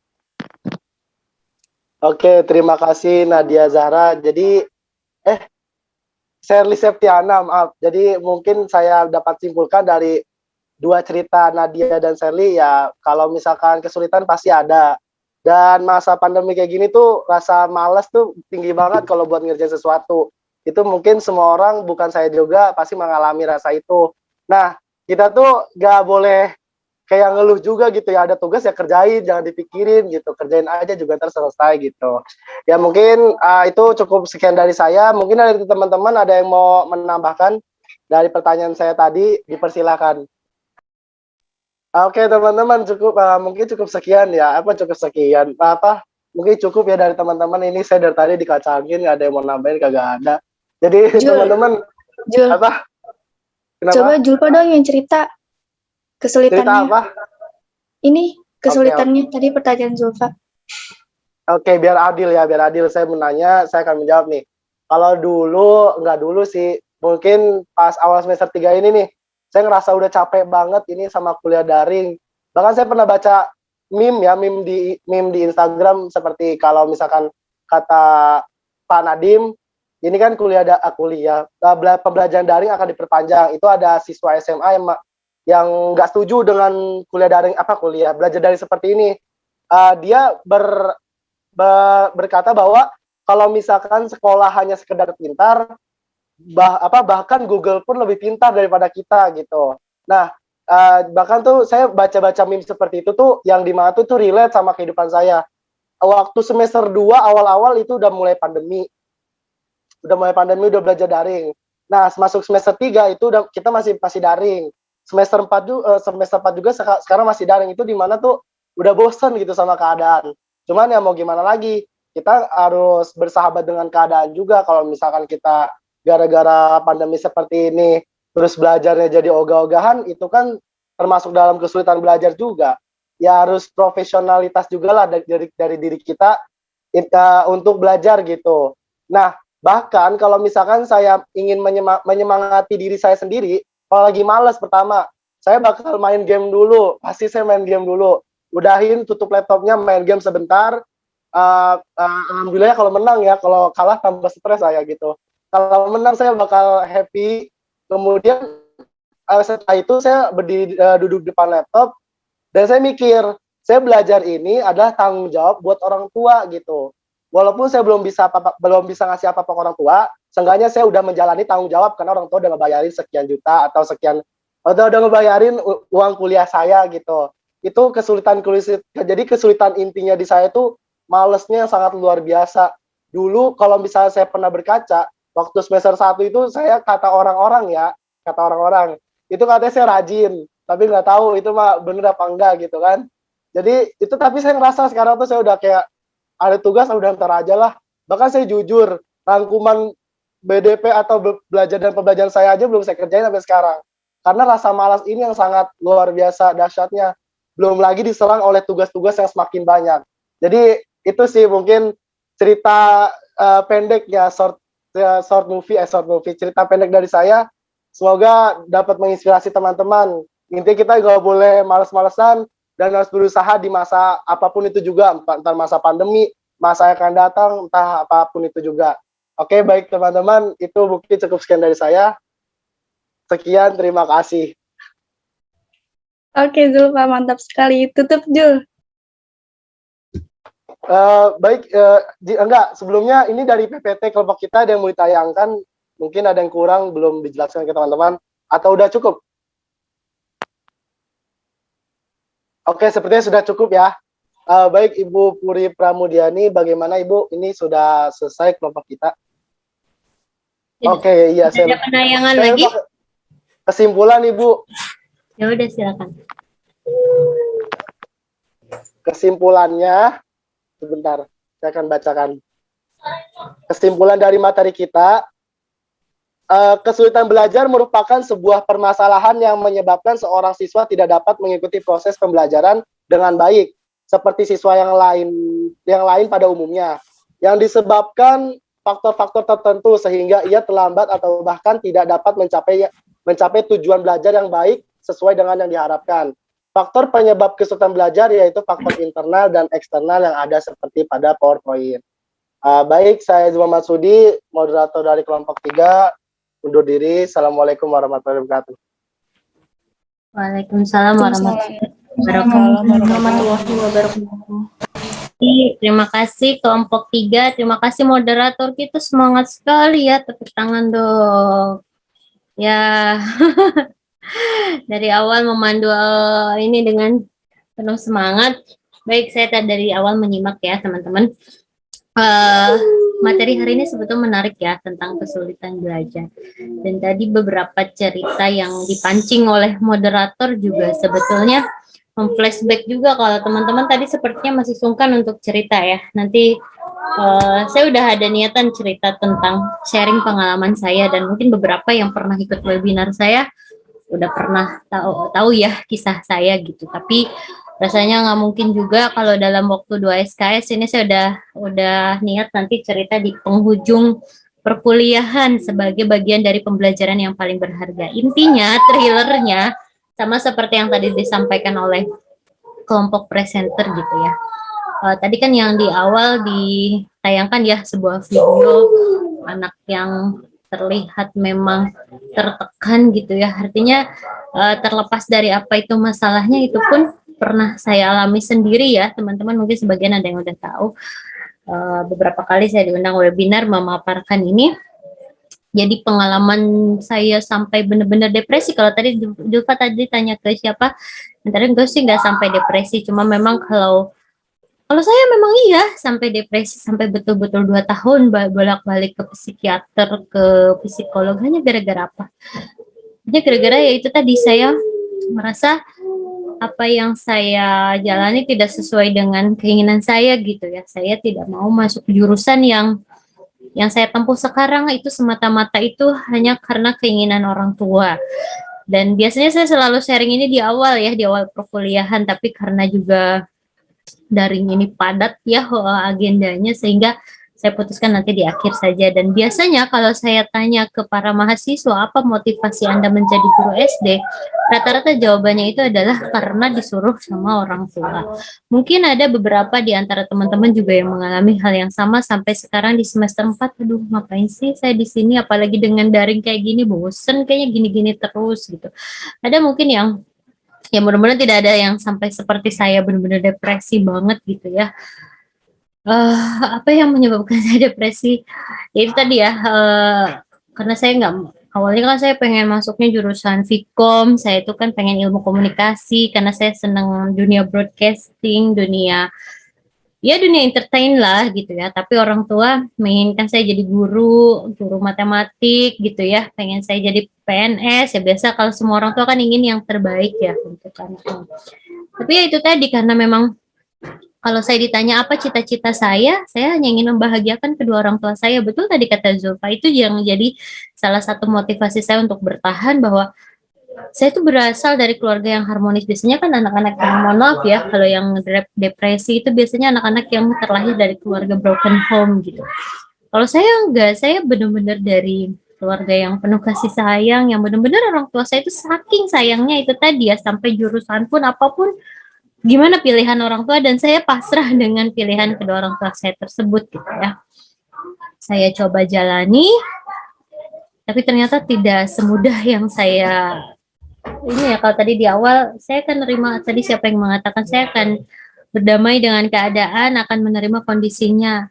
Oke, terima kasih Nadia Zahra. Jadi, Sherly Septiana, maaf. Jadi mungkin saya dapat simpulkan dari dua cerita Nadia dan Sherly ya, kalau misalkan kesulitan pasti ada. Dan masa pandemi kayak gini tuh rasa malas tuh tinggi banget kalau buat ngerjain sesuatu. Itu mungkin semua orang, bukan saya juga, pasti mengalami rasa itu. Nah, kita tuh gak boleh kayak ngeluh juga gitu ya, ada tugas ya kerjain, jangan dipikirin gitu, kerjain aja juga ntar selesai gitu. Ya mungkin itu cukup sekian dari saya. Mungkin dari teman-teman ada yang mau menambahkan dari pertanyaan saya tadi, dipersilakan. Oke teman-teman, cukup mungkin cukup sekian ya, cukup sekian, mungkin cukup ya dari teman-teman. Ini saya dari tadi dikacangin, nggak ada yang mau nambahin, kagak ada. Jadi teman-teman, kenapa? Coba Julpa dong yang cerita kesulitannya. Cerita apa? Ini kesulitannya tadi pertanyaan Zulfa. Oke, biar adil ya, biar adil saya menanya, saya akan menjawab nih. Kalau dulu, nggak dulu sih, mungkin pas awal semester 3 ini nih, saya ngerasa udah capek banget ini sama kuliah daring. Bahkan saya pernah baca meme di Instagram, seperti kalau misalkan kata Pak Nadiem, ini kan pembelajaran daring akan diperpanjang. Itu ada siswa SMA yang nggak setuju dengan kuliah daring, belajar daring seperti ini. Dia berkata bahwa kalau misalkan sekolah hanya sekedar pintar, bahkan Google pun lebih pintar daripada kita gitu. Nah, bahkan tuh saya baca-baca meme seperti itu tuh yang dimana tuh relate sama kehidupan saya. Waktu semester 2 awal-awal itu udah mulai pandemi, udah belajar daring. Nah, masuk semester 3 itu kita masih daring. Semester 4 juga sekarang masih daring. Itu dimana tuh udah bosen gitu sama keadaan. Cuman ya mau gimana lagi, kita harus bersahabat dengan keadaan juga. Kalau misalkan kita gara-gara pandemi seperti ini terus belajarnya jadi ogah-ogahan, itu kan termasuk dalam kesulitan belajar juga. Ya harus profesionalitas juga lah dari diri kita untuk belajar gitu. Nah, bahkan kalau misalkan saya ingin menyemangati diri saya sendiri, kalau lagi males, pertama saya bakal main game dulu. Pasti saya main game dulu, udahin, tutup laptopnya, main game sebentar. Alhamdulillah kalau menang ya, kalau kalah tambah stres saya gitu. Kalau menang saya bakal happy. Kemudian setelah itu saya berdiri, duduk depan laptop, dan saya mikir, saya belajar ini adalah tanggung jawab buat orang tua gitu. Walaupun saya belum bisa ngasih apa-apa ke orang tua, seenggaknya saya udah menjalani tanggung jawab karena orang tua udah ngebayarin sekian juta atau udah ngebayarin uang kuliah saya gitu. Itu jadi kesulitan intinya di saya itu malesnya sangat luar biasa. Dulu kalau misalnya saya pernah berkaca, waktu semester 1 itu saya kata orang-orang itu katanya saya rajin, tapi nggak tahu itu mah bener apa enggak gitu kan. Jadi itu, tapi saya ngerasa sekarang tuh saya udah kayak ada tugas udah ntar aja lah. Bahkan saya jujur, rangkuman BDP atau belajar dan pembelajaran saya aja belum saya kerjain sampai sekarang. Karena rasa malas ini yang sangat luar biasa dahsyatnya. Belum lagi diserang oleh tugas-tugas yang semakin banyak. Jadi itu sih mungkin cerita pendek ya, short movie, cerita pendek dari saya. Semoga dapat menginspirasi teman-teman. Intinya kita nggak boleh malas-malesan dan harus berusaha di masa apapun itu juga, entah masa pandemi, masa yang akan datang, entah apapun itu juga. Oke, baik teman-teman, itu mungkin cukup sekian dari saya. Sekian, terima kasih. Oke, Zulfa, mantap sekali. Tutup, Jul. Baik, enggak, sebelumnya ini dari PPT kelompok kita ada yang mau ditayangkan, mungkin ada yang kurang, belum dijelaskan ke teman-teman, atau udah cukup? Oke, sepertinya sudah cukup ya. Baik, Ibu Puri Pramudiani, bagaimana Ibu? Ini sudah selesai kelompok kita. Oke, iya. Ada penayangan saya lagi? Kesimpulan, Ibu. Ya udah, silakan. Kesimpulannya, sebentar, saya akan bacakan. Kesimpulan dari materi kita, kesulitan belajar merupakan sebuah permasalahan yang menyebabkan seorang siswa tidak dapat mengikuti proses pembelajaran dengan baik, seperti siswa yang lain pada umumnya, yang disebabkan faktor-faktor tertentu sehingga ia terlambat atau bahkan tidak dapat mencapai tujuan belajar yang baik sesuai dengan yang diharapkan. Faktor penyebab kesulitan belajar yaitu faktor internal dan eksternal yang ada seperti pada PowerPoint. Baik, saya Zuma Matsudi, moderator dari kelompok 3, undur diri. Assalamualaikum warahmatullahi wabarakatuh. Waalaikumsalam warahmatullahi wabarakatuh. Terima kasih kelompok 3, terima kasih moderator kita, semangat sekali ya, tepuk tangan dong. Ya, dari awal memandu ini dengan penuh semangat. Baik, saya dari awal menyimak ya teman-teman. Materi hari ini sebetulnya menarik ya tentang kesulitan belajar. Dan tadi beberapa cerita yang dipancing oleh moderator juga sebetulnya flashback juga kalau teman-teman tadi sepertinya masih sungkan untuk cerita ya. Nanti saya udah ada niatan cerita tentang sharing pengalaman saya dan mungkin beberapa yang pernah ikut webinar saya udah pernah tahu ya kisah saya gitu. Tapi rasanya nggak mungkin juga kalau dalam waktu 2 SKS ini saya udah niat nanti cerita di penghujung perkuliahan sebagai bagian dari pembelajaran yang paling berharga. Intinya thrillernya sama seperti yang tadi disampaikan oleh kelompok presenter gitu ya. Tadi kan yang di awal ditayangkan ya sebuah video anak yang terlihat memang tertekan gitu ya. Artinya terlepas dari apa itu masalahnya, itu pun pernah saya alami sendiri ya teman-teman. Mungkin sebagian ada yang udah tahu. Beberapa kali saya diundang webinar memaparkan ini. Jadi pengalaman saya sampai benar-benar depresi. Kalau tadi Julfa tadi tanya ke siapa, tadi gue sih nggak sampai depresi. Cuma memang kalau saya memang iya sampai depresi, sampai betul-betul 2 tahun bolak-balik ke psikiater, ke psikolog. Hanya gara-gara apa? Hanya gara-gara ya itu tadi, saya merasa apa yang saya jalani tidak sesuai dengan keinginan saya gitu ya. Saya tidak mau masuk jurusan yang saya tempuh sekarang, itu semata-mata itu hanya karena keinginan orang tua. Dan biasanya saya selalu sharing ini di awal ya, di awal perkuliahan, tapi karena juga daring ini padat ya agendanya, sehingga saya putuskan nanti di akhir saja. Dan biasanya kalau saya tanya ke para mahasiswa apa motivasi Anda menjadi guru SD, rata-rata jawabannya itu adalah karena disuruh sama orang tua. Mungkin ada beberapa di antara teman-teman juga yang mengalami hal yang sama sampai sekarang di semester 4, aduh ngapain sih saya di sini, apalagi dengan daring kayak gini, bosen kayaknya gini-gini terus gitu. Ada mungkin yang ya benar-benar tidak ada yang sampai seperti saya benar-benar depresi banget gitu ya. Apa yang menyebabkan saya depresi? Ya itu tadi ya, karena saya awalnya kan saya pengen masuknya jurusan Vkom, saya itu kan pengen ilmu komunikasi karena saya senang dunia broadcasting, dunia entertain lah gitu ya. Tapi orang tua menginginkan saya jadi guru matematik gitu ya, pengen saya jadi PNS ya. Biasa kalau semua orang tua kan ingin yang terbaik ya untuk anaknya. Tapi ya itu tadi, karena memang kalau saya ditanya apa cita-cita saya hanya ingin membahagiakan kedua orang tua saya. Betul tadi kata Zulfa, itu yang jadi salah satu motivasi saya untuk bertahan, bahwa saya itu berasal dari keluarga yang harmonis. Biasanya kan anak-anak yang, mohon maaf ya, kalau yang depresi itu biasanya anak-anak yang terlahir dari keluarga broken home gitu. Kalau saya enggak, saya benar-benar dari keluarga yang penuh kasih sayang, yang benar-benar orang tua saya itu saking sayangnya itu tadi ya, sampai jurusan pun apapun gimana pilihan orang tua, dan saya pasrah dengan pilihan kedua orang tua saya tersebut gitu ya. Saya coba jalani, tapi ternyata tidak semudah yang saya ini ya. Kalau tadi di awal saya akan menerima, tadi siapa yang mengatakan saya akan berdamai dengan keadaan, akan menerima kondisinya.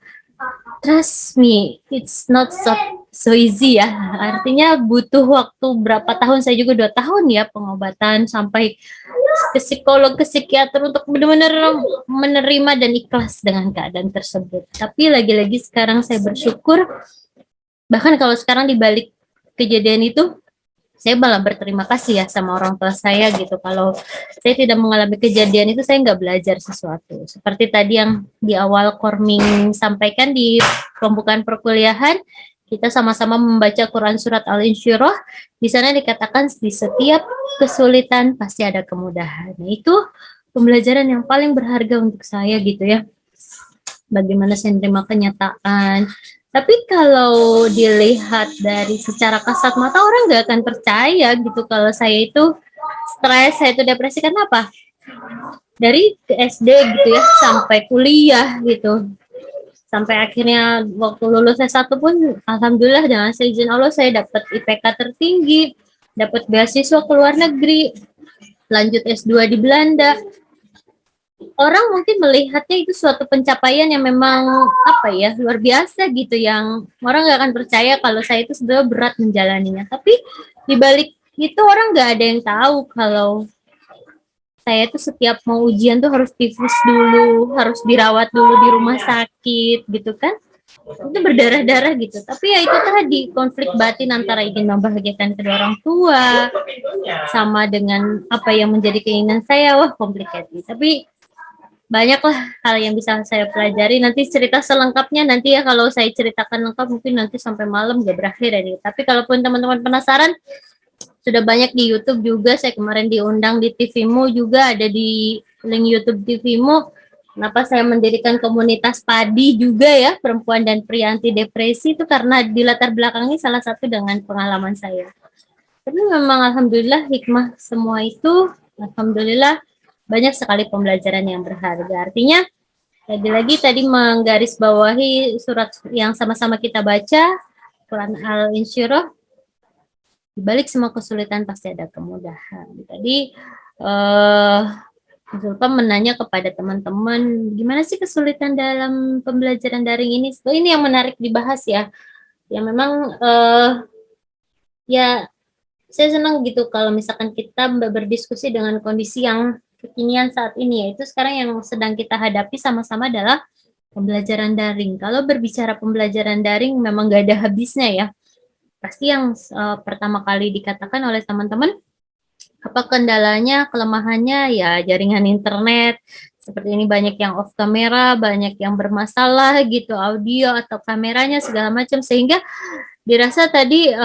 Trust me, it's not so easy ya. Artinya butuh waktu berapa tahun, saya juga 2 tahun ya pengobatan sampai ke psikolog, ke psikiater untuk benar-benar menerima dan ikhlas dengan keadaan tersebut. Tapi lagi-lagi sekarang saya bersyukur, bahkan kalau sekarang dibalik kejadian itu, saya malah berterima kasih ya sama orang tua saya gitu. Kalau saya tidak mengalami kejadian itu, saya nggak belajar sesuatu. Seperti tadi yang di awal Korming sampaikan di pembukaan perkuliahan, kita sama-sama membaca Quran Surat Al-Insyirah. Di sana dikatakan di setiap kesulitan pasti ada kemudahan. Nah, itu pembelajaran yang paling berharga untuk saya gitu ya. Bagaimana saya menerima kenyataan. Tapi kalau dilihat dari secara kasat mata, orang nggak akan percaya gitu kalau saya itu stres, saya itu depresi. Kenapa? Dari SD gitu ya sampai kuliah gitu, sampai akhirnya waktu lulus S1 pun alhamdulillah dengan seizin Allah saya dapat IPK tertinggi, dapat beasiswa ke luar negeri, lanjut S2 di Belanda. Orang mungkin melihatnya itu suatu pencapaian yang memang apa ya, luar biasa gitu, yang orang nggak akan percaya kalau saya itu sebenarnya berat menjalaninya. Tapi di balik itu orang nggak ada yang tahu kalau saya itu setiap mau ujian tuh harus tifus dulu, harus dirawat dulu di rumah sakit gitu kan. Itu berdarah-darah gitu. Tapi ya itu tadi, konflik batin antara ingin membahagiakan kedua orang tua sama dengan apa yang menjadi keinginan saya, wah complicated. Tapi banyaklah hal yang bisa saya pelajari. Nanti cerita selengkapnya nanti ya, kalau saya ceritakan lengkap mungkin nanti sampai malam gak berakhir ya. Tapi kalaupun teman-teman penasaran, sudah banyak di YouTube juga. Saya kemarin diundang di TVmu juga, ada di link YouTube TVmu. Kenapa saya mendirikan komunitas padi juga ya, perempuan dan pria anti depresi, itu karena di latar belakangnya salah satu dengan pengalaman saya. Tapi memang alhamdulillah hikmah semua itu, alhamdulillah banyak sekali pembelajaran yang berharga. Artinya, lagi-lagi tadi menggarisbawahi surat yang sama-sama kita baca, Quran Al-Insyirah, di balik semua kesulitan pasti ada kemudahan. Tadi, Zulfa menanya kepada teman-teman, gimana sih kesulitan dalam pembelajaran daring ini? So, ini yang menarik dibahas ya. Ya memang, ya saya senang gitu kalau misalkan kita berdiskusi dengan kondisi yang kekinian saat ini, yaitu sekarang yang sedang kita hadapi sama-sama adalah pembelajaran daring. Kalau berbicara pembelajaran daring memang gak ada habisnya ya. Pasti yang pertama kali dikatakan oleh teman-teman, apa kendalanya, kelemahannya, ya jaringan internet. Seperti ini banyak yang off kamera, banyak yang bermasalah gitu, audio atau kameranya segala macam, sehingga dirasa tadi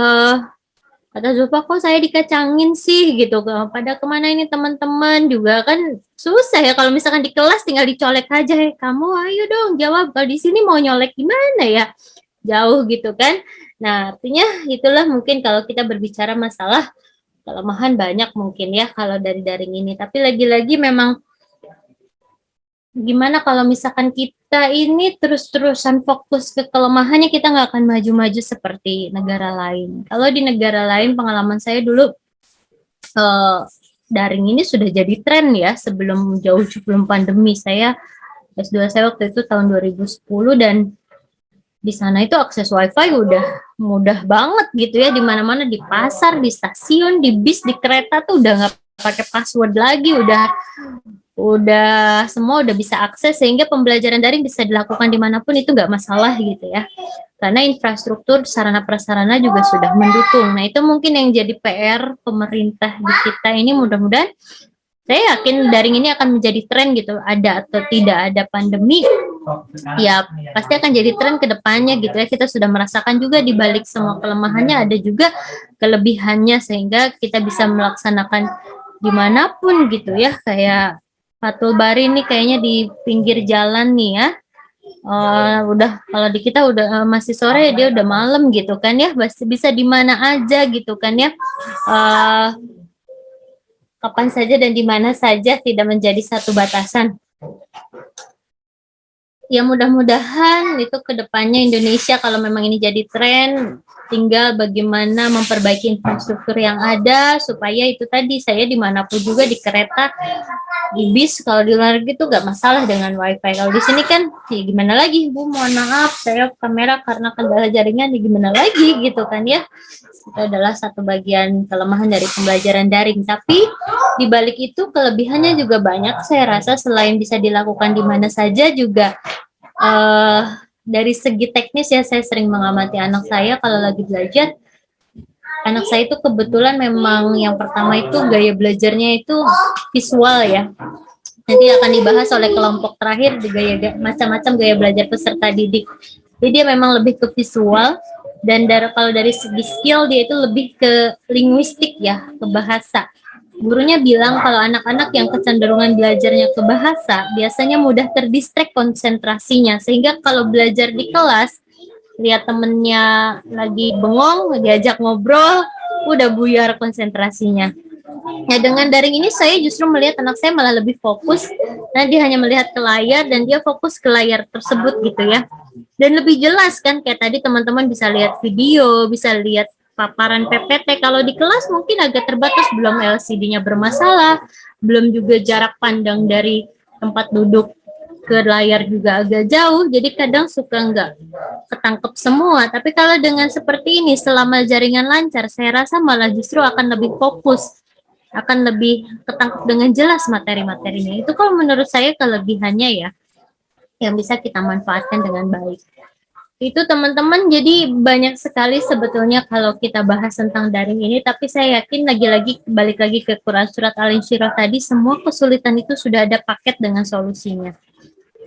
kata Zulfa, kok saya dikacangin sih gitu, pada kemana ini teman-teman juga kan susah ya kalau misalkan di kelas tinggal dicolek aja, kamu ayo dong jawab, kalau di sini mau nyolek gimana ya, jauh gitu kan. Nah artinya itulah mungkin kalau kita berbicara masalah kelemahan banyak mungkin ya kalau dari daring ini, tapi lagi-lagi memang gimana kalau misalkan kita ini terus-terusan fokus ke kelemahannya, kita nggak akan maju-maju seperti negara lain. Kalau di negara lain, pengalaman saya dulu, daring ini sudah jadi tren ya, sebelum jauh sebelum pandemi. Saya S2 saya waktu itu tahun 2010, dan di sana itu akses wifi udah mudah banget gitu ya, di mana-mana, di pasar, di stasiun, di bis, di kereta tuh udah nggak pakai password lagi, udah semua udah bisa akses, sehingga pembelajaran daring bisa dilakukan dimanapun, itu nggak masalah gitu ya, karena infrastruktur sarana prasarana juga sudah mendukung. Nah itu mungkin yang jadi PR pemerintah di kita ini, mudah-mudahan, saya yakin daring ini akan menjadi tren gitu, ada atau tidak ada pandemi ya pasti akan jadi tren ke depannya gitu ya. Kita sudah merasakan juga di balik semua kelemahannya ada juga kelebihannya, sehingga kita bisa melaksanakan dimanapun gitu ya. Kayak Fatul Bari nih kayaknya di pinggir jalan nih ya, udah kalau di kita udah masih sore, dia udah malam gitu kan ya, bisa di mana aja gitu kan ya. kapan saja dan di mana saja, tidak menjadi satu batasan. Ya mudah-mudahan itu ke depannya Indonesia kalau memang ini jadi tren, tinggal bagaimana memperbaiki infrastruktur yang ada supaya itu tadi saya dimanapun juga di kereta, di bis, kalau di luar negeri itu gak masalah dengan wifi. Kalau di sini kan ya gimana lagi Bu, mohon maaf saya kamera karena kendala jaringan ya gimana lagi gitu kan ya. Itu adalah satu bagian kelemahan dari pembelajaran daring. Tapi di balik itu kelebihannya juga banyak. Saya rasa selain bisa dilakukan di mana saja juga dari segi teknis ya, saya sering mengamati anak saya kalau lagi belajar. Anak saya itu kebetulan memang yang pertama itu gaya belajarnya itu visual ya. Nanti akan dibahas oleh kelompok terakhir di macam-macam gaya belajar peserta didik. Jadi dia memang lebih ke visual. Dan kalau dari segi skill dia itu lebih ke linguistik ya, ke bahasa. Gurunya bilang kalau anak-anak yang kecenderungan belajarnya ke bahasa, biasanya mudah terdistract konsentrasinya. Sehingga kalau belajar di kelas, lihat temennya lagi bengong, diajak ngobrol, udah buyar konsentrasinya. Nah dengan daring ini saya justru melihat anak saya malah lebih fokus. Nah dia hanya melihat ke layar dan dia fokus ke layar tersebut gitu ya. Dan lebih jelas kan, kayak tadi teman-teman bisa lihat video, bisa lihat paparan PPT. Kalau di kelas mungkin agak terbatas, belum LCD-nya bermasalah, belum juga jarak pandang dari tempat duduk ke layar juga agak jauh, jadi kadang suka nggak ketangkep semua. Tapi kalau dengan seperti ini, selama jaringan lancar, saya rasa malah justru akan lebih fokus, akan lebih ketangkep dengan jelas materi-materinya. Itu kalau menurut saya kelebihannya ya, yang bisa kita manfaatkan dengan baik. Itu teman-teman, jadi banyak sekali sebetulnya kalau kita bahas tentang daring ini, tapi saya yakin lagi-lagi balik lagi ke Quran Surat Al-Insyirah tadi, semua kesulitan itu sudah ada paket dengan solusinya.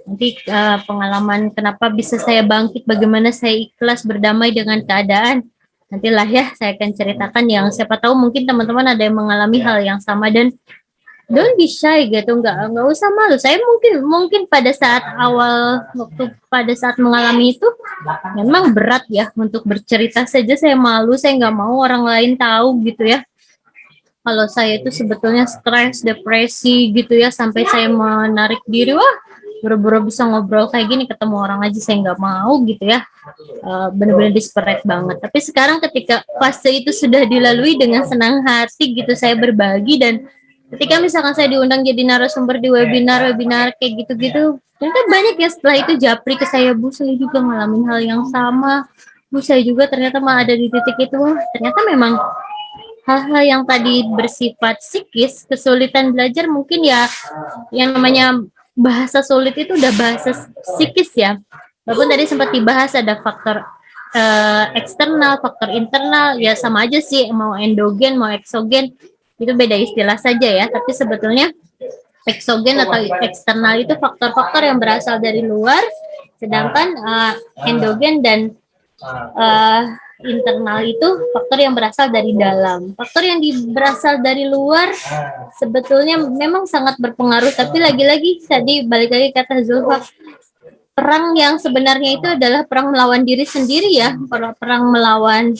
Nanti pengalaman kenapa bisa saya bangkit, bagaimana saya ikhlas berdamai dengan keadaan, nantilah ya saya akan ceritakan, yang siapa tahu mungkin teman-teman ada yang mengalami hal yang sama. Dan don't be shy gitu, nggak usah malu. Saya mungkin pada saat awal pada saat mengalami itu memang berat ya untuk bercerita saja, saya malu, saya nggak mau orang lain tahu gitu ya. Kalau saya itu sebetulnya stres, depresi gitu ya, sampai saya menarik diri, wah buru-buru bisa ngobrol kayak gini, ketemu orang aja saya nggak mau gitu ya. Bener-bener desperate banget. Tapi sekarang ketika fase itu sudah dilalui dengan senang hati gitu, saya berbagi. Dan ketika misalkan saya diundang jadi narasumber di webinar kayak gitu-gitu, ternyata banyak ya setelah itu japri ke saya, Bu saya juga ngalamin hal yang sama, Bu saya juga ternyata mah ada di titik itu. Wah ternyata memang hal-hal yang tadi bersifat psikis, kesulitan belajar mungkin ya, yang namanya bahasa sulit itu udah bahasa psikis ya. Walaupun tadi sempat dibahas ada faktor eksternal, faktor internal, ya sama aja sih, mau endogen, mau eksogen, itu beda istilah saja ya. Tapi sebetulnya eksogen atau eksternal itu faktor-faktor yang berasal dari luar, sedangkan endogen dan internal itu faktor yang berasal dari dalam. Faktor yang berasal dari luar sebetulnya memang sangat berpengaruh, tapi lagi-lagi tadi balik lagi kata Zulfa, perang yang sebenarnya itu adalah perang melawan diri sendiri ya, perang melawan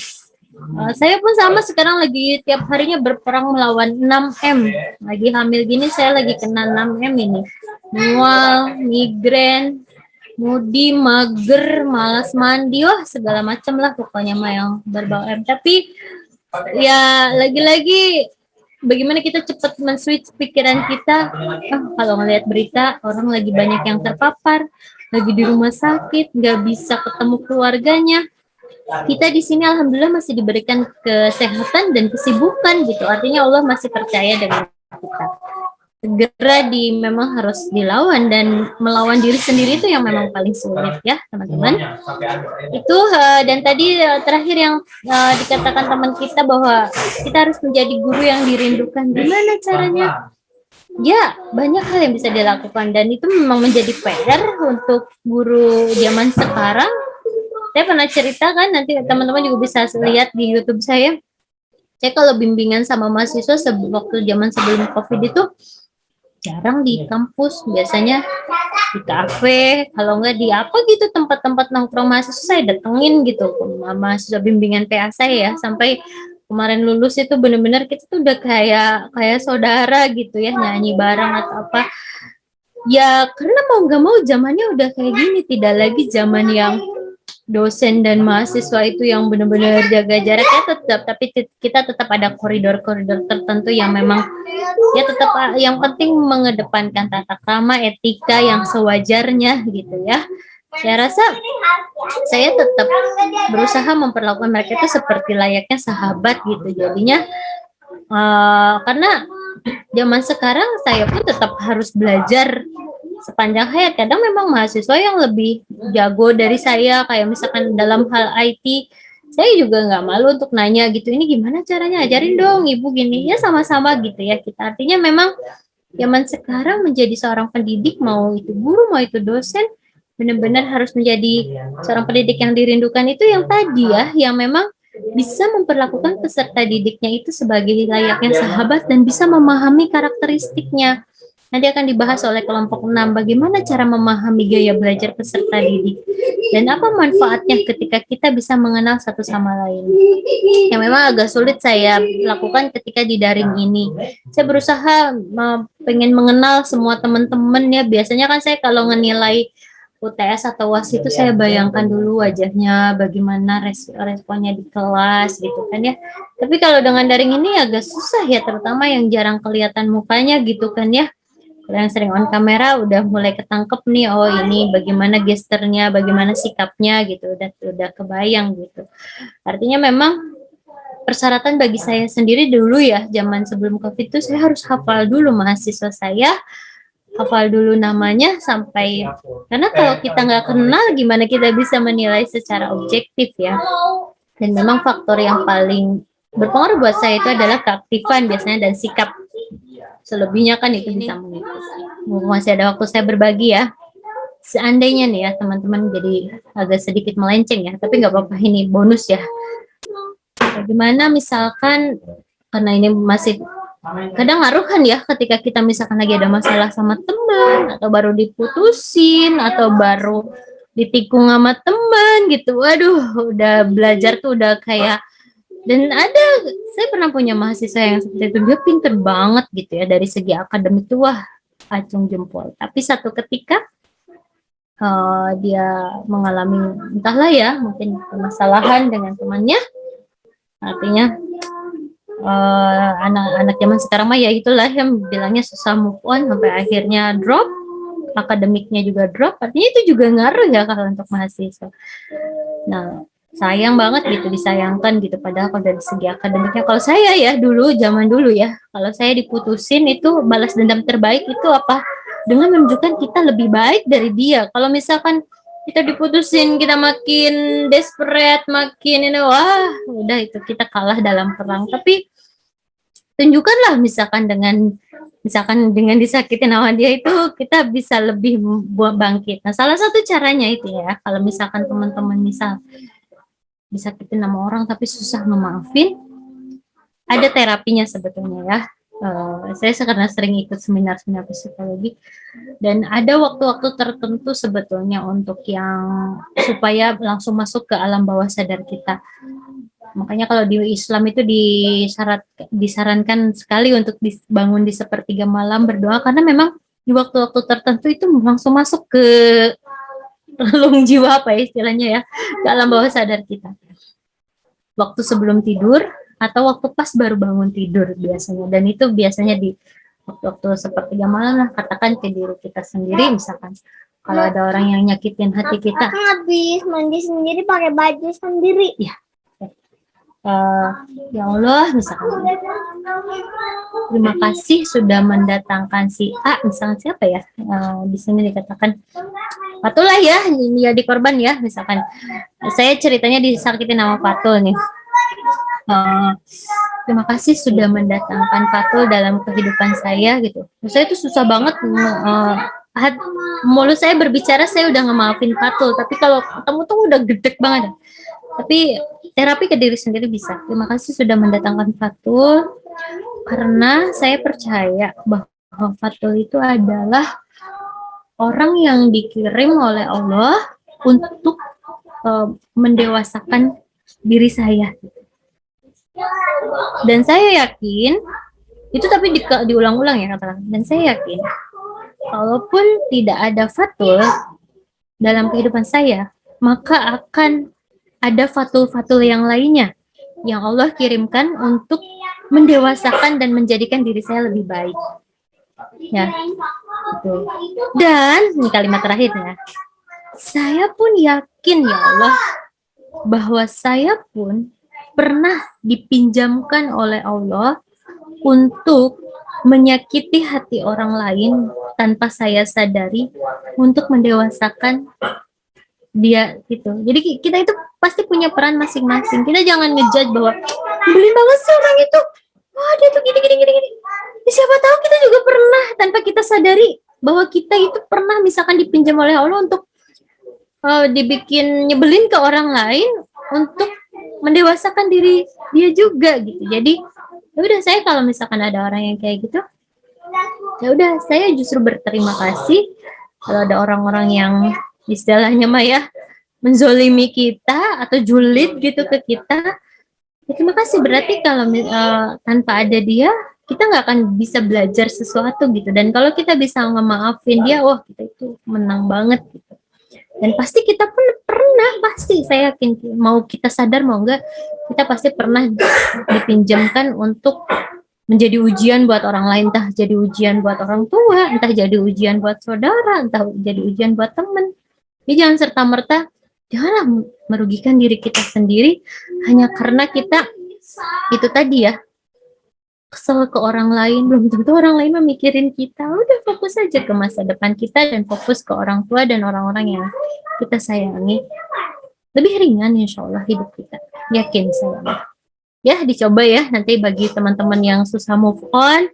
saya pun sama sekarang lagi tiap harinya berperang melawan 6M. Lagi hamil gini saya lagi kena 6M ini. Mual, migrain, moody, mager, malas mandi, wah segala macam lah pokoknya mah yang berbau M. Tapi ya lagi-lagi bagaimana kita cepat men-switch pikiran kita. Kalau ngelihat berita orang lagi banyak yang terpapar, lagi di rumah sakit, nggak bisa ketemu keluarganya. Kita di sini alhamdulillah masih diberikan kesehatan dan kesibukan gitu. Artinya Allah masih percaya dengan kita. Segera memang harus dilawan, dan melawan diri sendiri itu yang memang paling sulit ya teman-teman. Itu dan tadi terakhir yang dikatakan teman kita bahwa kita harus menjadi guru yang dirindukan. Gimana caranya? Ya banyak hal yang bisa dilakukan, dan itu memang menjadi PR untuk guru zaman sekarang. Saya pernah cerita kan, nanti teman-teman juga bisa lihat di YouTube saya. Saya kalau bimbingan sama mahasiswa waktu zaman sebelum COVID itu jarang di kampus, biasanya di kafe, kalau enggak di apa gitu tempat-tempat nongkrong mahasiswa saya datengin gitu, mahasiswa bimbingan PA saya ya, sampai kemarin lulus itu bener-bener kita tuh udah kayak saudara gitu ya, nyanyi bareng atau apa. Ya karena mau nggak mau zamannya udah kayak gini, tidak lagi zaman yang dosen dan mahasiswa itu yang benar-benar jaga jaraknya tetap, tapi kita tetap ada koridor-koridor tertentu yang memang ya tetap yang penting mengedepankan tata krama, etika yang sewajarnya gitu ya. Saya rasa saya tetap berusaha memperlakukan mereka itu seperti layaknya sahabat gitu. Jadinya karena zaman sekarang saya pun tetap harus belajar sepanjang hayat. Kadang memang mahasiswa yang lebih jago dari saya, kayak misalkan dalam hal IT, saya juga nggak malu untuk nanya gitu, ini gimana caranya, ajarin dong ibu gini, ya sama-sama gitu ya kita. Artinya memang zaman sekarang menjadi seorang pendidik, mau itu guru, mau itu dosen, benar-benar harus menjadi seorang pendidik yang dirindukan itu yang tadi ya, yang memang bisa memperlakukan peserta didiknya itu sebagai layaknya sahabat dan bisa memahami karakteristiknya. Nanti akan dibahas oleh kelompok 6 bagaimana cara memahami gaya belajar peserta didik dan apa manfaatnya ketika kita bisa mengenal satu sama lain. Yang memang agak sulit saya lakukan ketika di daring ini. Saya berusaha pengen mengenal semua teman-teman ya. Biasanya kan saya kalau ngenilai UTS atau UAS itu saya bayangkan dulu wajahnya, bagaimana responnya di kelas gitu kan ya. Tapi kalau dengan daring ini agak susah ya, terutama yang jarang kelihatan mukanya gitu kan ya. Kalau yang sering on kamera udah mulai ketangkep nih, oh ini bagaimana gesternya, bagaimana sikapnya gitu, udah kebayang gitu. Artinya memang persyaratan bagi saya sendiri dulu ya, zaman sebelum COVID itu saya harus hafal dulu mahasiswa saya, hafal dulu namanya sampai, karena kalau kita nggak kenal gimana kita bisa menilai secara objektif ya. Dan memang faktor yang paling berpengaruh buat saya itu adalah keaktifan biasanya dan sikap. Selebihnya kan itu bisa mengikuti. Masih ada waktu saya berbagi ya. Seandainya nih ya teman-teman jadi agak sedikit melenceng ya, tapi nggak apa-apa, ini bonus ya. Bagaimana misalkan, karena ini masih kadang ngaruh kan ya ketika kita misalkan lagi ada masalah sama teman, atau baru diputusin, atau baru ditikung sama teman gitu. Waduh, udah belajar tuh udah kayak, dan saya pernah punya mahasiswa yang seperti itu, dia pinter banget gitu ya, dari segi akademik tuh wah, acung jempol. Tapi satu ketika dia mengalami entahlah ya, mungkin permasalahan dengan temannya, artinya anak-anak zaman sekarang mah ya itulah yang bilangnya susah move on, sampai akhirnya drop, akademiknya juga drop, artinya itu juga ngaruh ya kalau untuk mahasiswa. Nah, sayang banget gitu, disayangkan gitu, padahal kalau dari segi akademiknya, kalau saya ya dulu, zaman dulu ya, kalau saya diputusin itu balas dendam terbaik itu apa? Dengan menunjukkan kita lebih baik dari dia. Kalau misalkan kita diputusin, kita makin desperate, makin ini, wah udah itu kita kalah dalam perang. Tapi tunjukkanlah misalkan dengan disakitin sama dia itu kita bisa lebih bangkit. Nah, salah satu caranya itu ya, kalau misalkan teman-teman misal disakitin sama orang tapi susah ngemaafin, ada terapinya sebetulnya ya. Saya karena sering ikut seminar-seminar psikologi, dan ada waktu-waktu tertentu sebetulnya untuk yang supaya langsung masuk ke alam bawah sadar kita. Makanya kalau di Islam itu disarankan sekali untuk dibangun di sepertiga malam berdoa, karena memang di waktu-waktu tertentu itu langsung masuk ke relung jiwa, apa ya istilahnya ya, ke alam bawah sadar kita. Waktu sebelum tidur atau waktu pas baru bangun tidur biasanya, dan itu biasanya di waktu-waktu sepertiga malam lah, katakan ke diri kita sendiri, misalkan kalau ada orang yang nyakitin hati kita. Aku habis mandi sendiri pakai baju sendiri. Ya. Ya Allah, misalkan terima kasih sudah mendatangkan si A, misalkan siapa ya, di sini dikatakan Fatul lah ya, ini jadi korban ya, misalkan saya ceritanya disakitin sama Fatul nih. Terima kasih sudah mendatangkan Fatul dalam kehidupan saya gitu. Saya itu susah banget, mulut saya berbicara, saya udah ngemaafin Fatul, tapi kalau ketemu tuh udah gedek banget. Tapi terapi ke diri sendiri bisa. Terima kasih sudah mendatangkan Fatul, karena saya percaya bahwa Fatul itu adalah orang yang dikirim oleh Allah untuk mendewasakan diri saya. Dan saya yakin itu tapi diulang-ulang ya katakan. Dan saya yakin kalaupun tidak ada fatul dalam kehidupan saya, maka akan ada fatul-fatul yang lainnya yang Allah kirimkan untuk mendewasakan dan menjadikan diri saya lebih baik. Ya, gitu. Dan ini kalimat terakhirnya, saya pun yakin ya Allah bahwa saya pun pernah dipinjamkan oleh Allah untuk menyakiti hati orang lain tanpa saya sadari untuk mendewasakan dia gitu. Jadi kita itu pasti punya peran masing-masing. Kita jangan ngejudge bahwa nyebelin banget sih orang itu. Wah, dia tuh gini. Ya, siapa tahu kita juga pernah tanpa kita sadari bahwa kita itu pernah misalkan dipinjam oleh Allah untuk dibikin nyebelin ke orang lain untuk mendewasakan diri dia juga gitu. Jadi ya udah, saya kalau misalkan ada orang yang kayak gitu, ya udah saya justru berterima kasih kalau ada orang-orang yang istilahnya mah ya menzolimi kita atau julid gitu ke kita. Ya, terima kasih, berarti kalau tanpa ada dia kita nggak akan bisa belajar sesuatu gitu. Dan kalau kita bisa ngemaafin dia, wah kita itu menang banget gitu. Dan pasti kita pun pernah, pasti saya yakin mau kita sadar mau enggak, kita pasti pernah dipinjamkan untuk menjadi ujian buat orang lain, entah jadi ujian buat orang tua, entah jadi ujian buat saudara, entah jadi ujian buat teman. Jadi jangan serta-merta, janganlah merugikan diri kita sendiri hanya karena kita itu tadi ya, kesel ke orang lain, belum tentu orang lain memikirin kita. Udah fokus aja ke masa depan kita dan fokus ke orang tua dan orang-orang yang kita sayangi. Lebih ringan insya Allah hidup kita, yakin saya. Ya, dicoba ya nanti bagi teman-teman yang susah move on,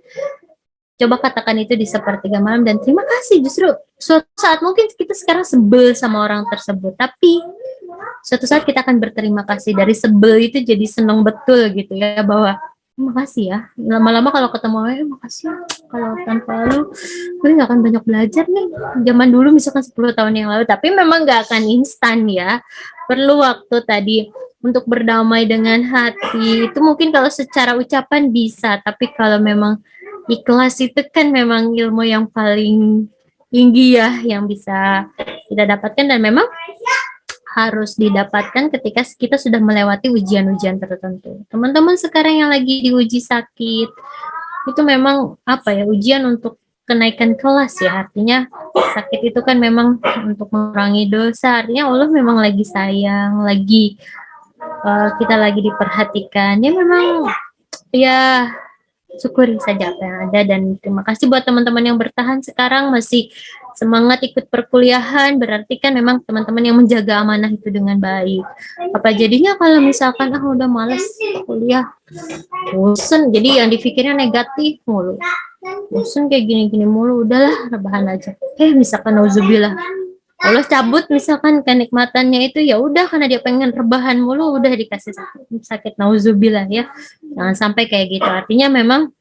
coba katakan itu di sepertiga malam dan terima kasih. Justru suatu saat mungkin kita sekarang sebel sama orang tersebut, tapi suatu saat kita akan berterima kasih, dari sebel itu jadi senang betul gitu ya, bahwa makasih ya, lama-lama kalau ketemu makasih ya, kalau tanpa lu gue nggak akan banyak belajar nih zaman dulu misalkan 10 tahun yang lalu. Tapi memang nggak akan instan ya, perlu waktu tadi untuk berdamai dengan hati. Itu mungkin kalau secara ucapan bisa, tapi kalau memang ikhlas itu kan memang ilmu yang paling tinggi ya yang bisa kita dapatkan, dan memang harus didapatkan ketika kita sudah melewati ujian-ujian tertentu. Teman-teman sekarang yang lagi diuji sakit, itu memang apa ya, ujian untuk kenaikan kelas ya. Artinya sakit itu kan memang untuk mengurangi dosa. Artinya Allah memang lagi sayang, lagi kita lagi diperhatikan. Ya memang ya syukuri saja apa yang ada, dan terima kasih buat teman-teman yang bertahan sekarang masih semangat ikut perkuliahan. Berarti kan memang teman-teman yang menjaga amanah itu dengan baik. Apa jadinya kalau misalkan udah males kuliah, bosen, jadi yang dipikirnya negatif mulu, bosen kayak gini-gini mulu, udahlah rebahan aja. Misalkan nauzubillah Allah cabut misalkan kenikmatannya itu, ya udah karena dia pengen rebahan mulu udah dikasih sakit nauzubillah ya. Jangan sampai kayak gitu. Artinya memang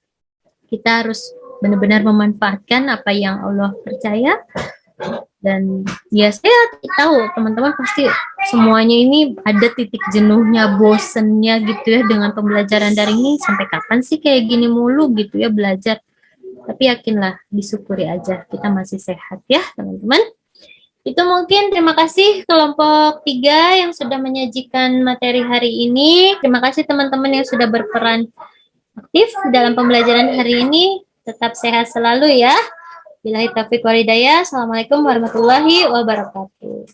kita harus benar-benar memanfaatkan apa yang Allah percaya. Dan ya saya tahu teman-teman pasti semuanya ini ada titik jenuhnya, bosennya gitu ya dengan pembelajaran daring ini. Sampai kapan sih kayak gini mulu gitu ya belajar. Tapi yakinlah, disyukuri aja kita masih sehat ya teman-teman. Itu mungkin, terima kasih kelompok 3 yang sudah menyajikan materi hari ini. Terima kasih teman-teman yang sudah berperan aktif dalam pembelajaran hari ini. Tetap sehat selalu ya. Billahi taufiq wal hidayah. Assalamualaikum warahmatullahi wabarakatuh.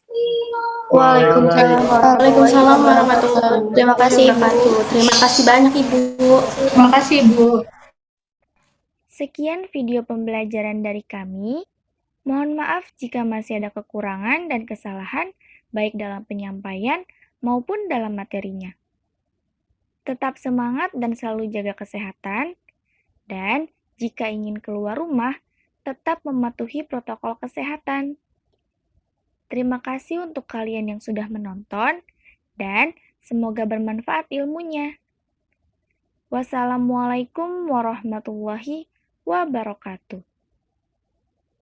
Waalaikumsalam warahmatullahi wabarakatuh. Terima kasih Ibu. Terima kasih banyak Ibu. Terima kasih Ibu. Sekian video pembelajaran dari kami. Mohon maaf jika masih ada kekurangan dan kesalahan, baik dalam penyampaian maupun dalam materinya. Tetap semangat dan selalu jaga kesehatan, dan jika ingin keluar rumah, tetap mematuhi protokol kesehatan. Terima kasih untuk kalian yang sudah menonton, dan semoga bermanfaat ilmunya. Wassalamualaikum warahmatullahi wabarakatuh.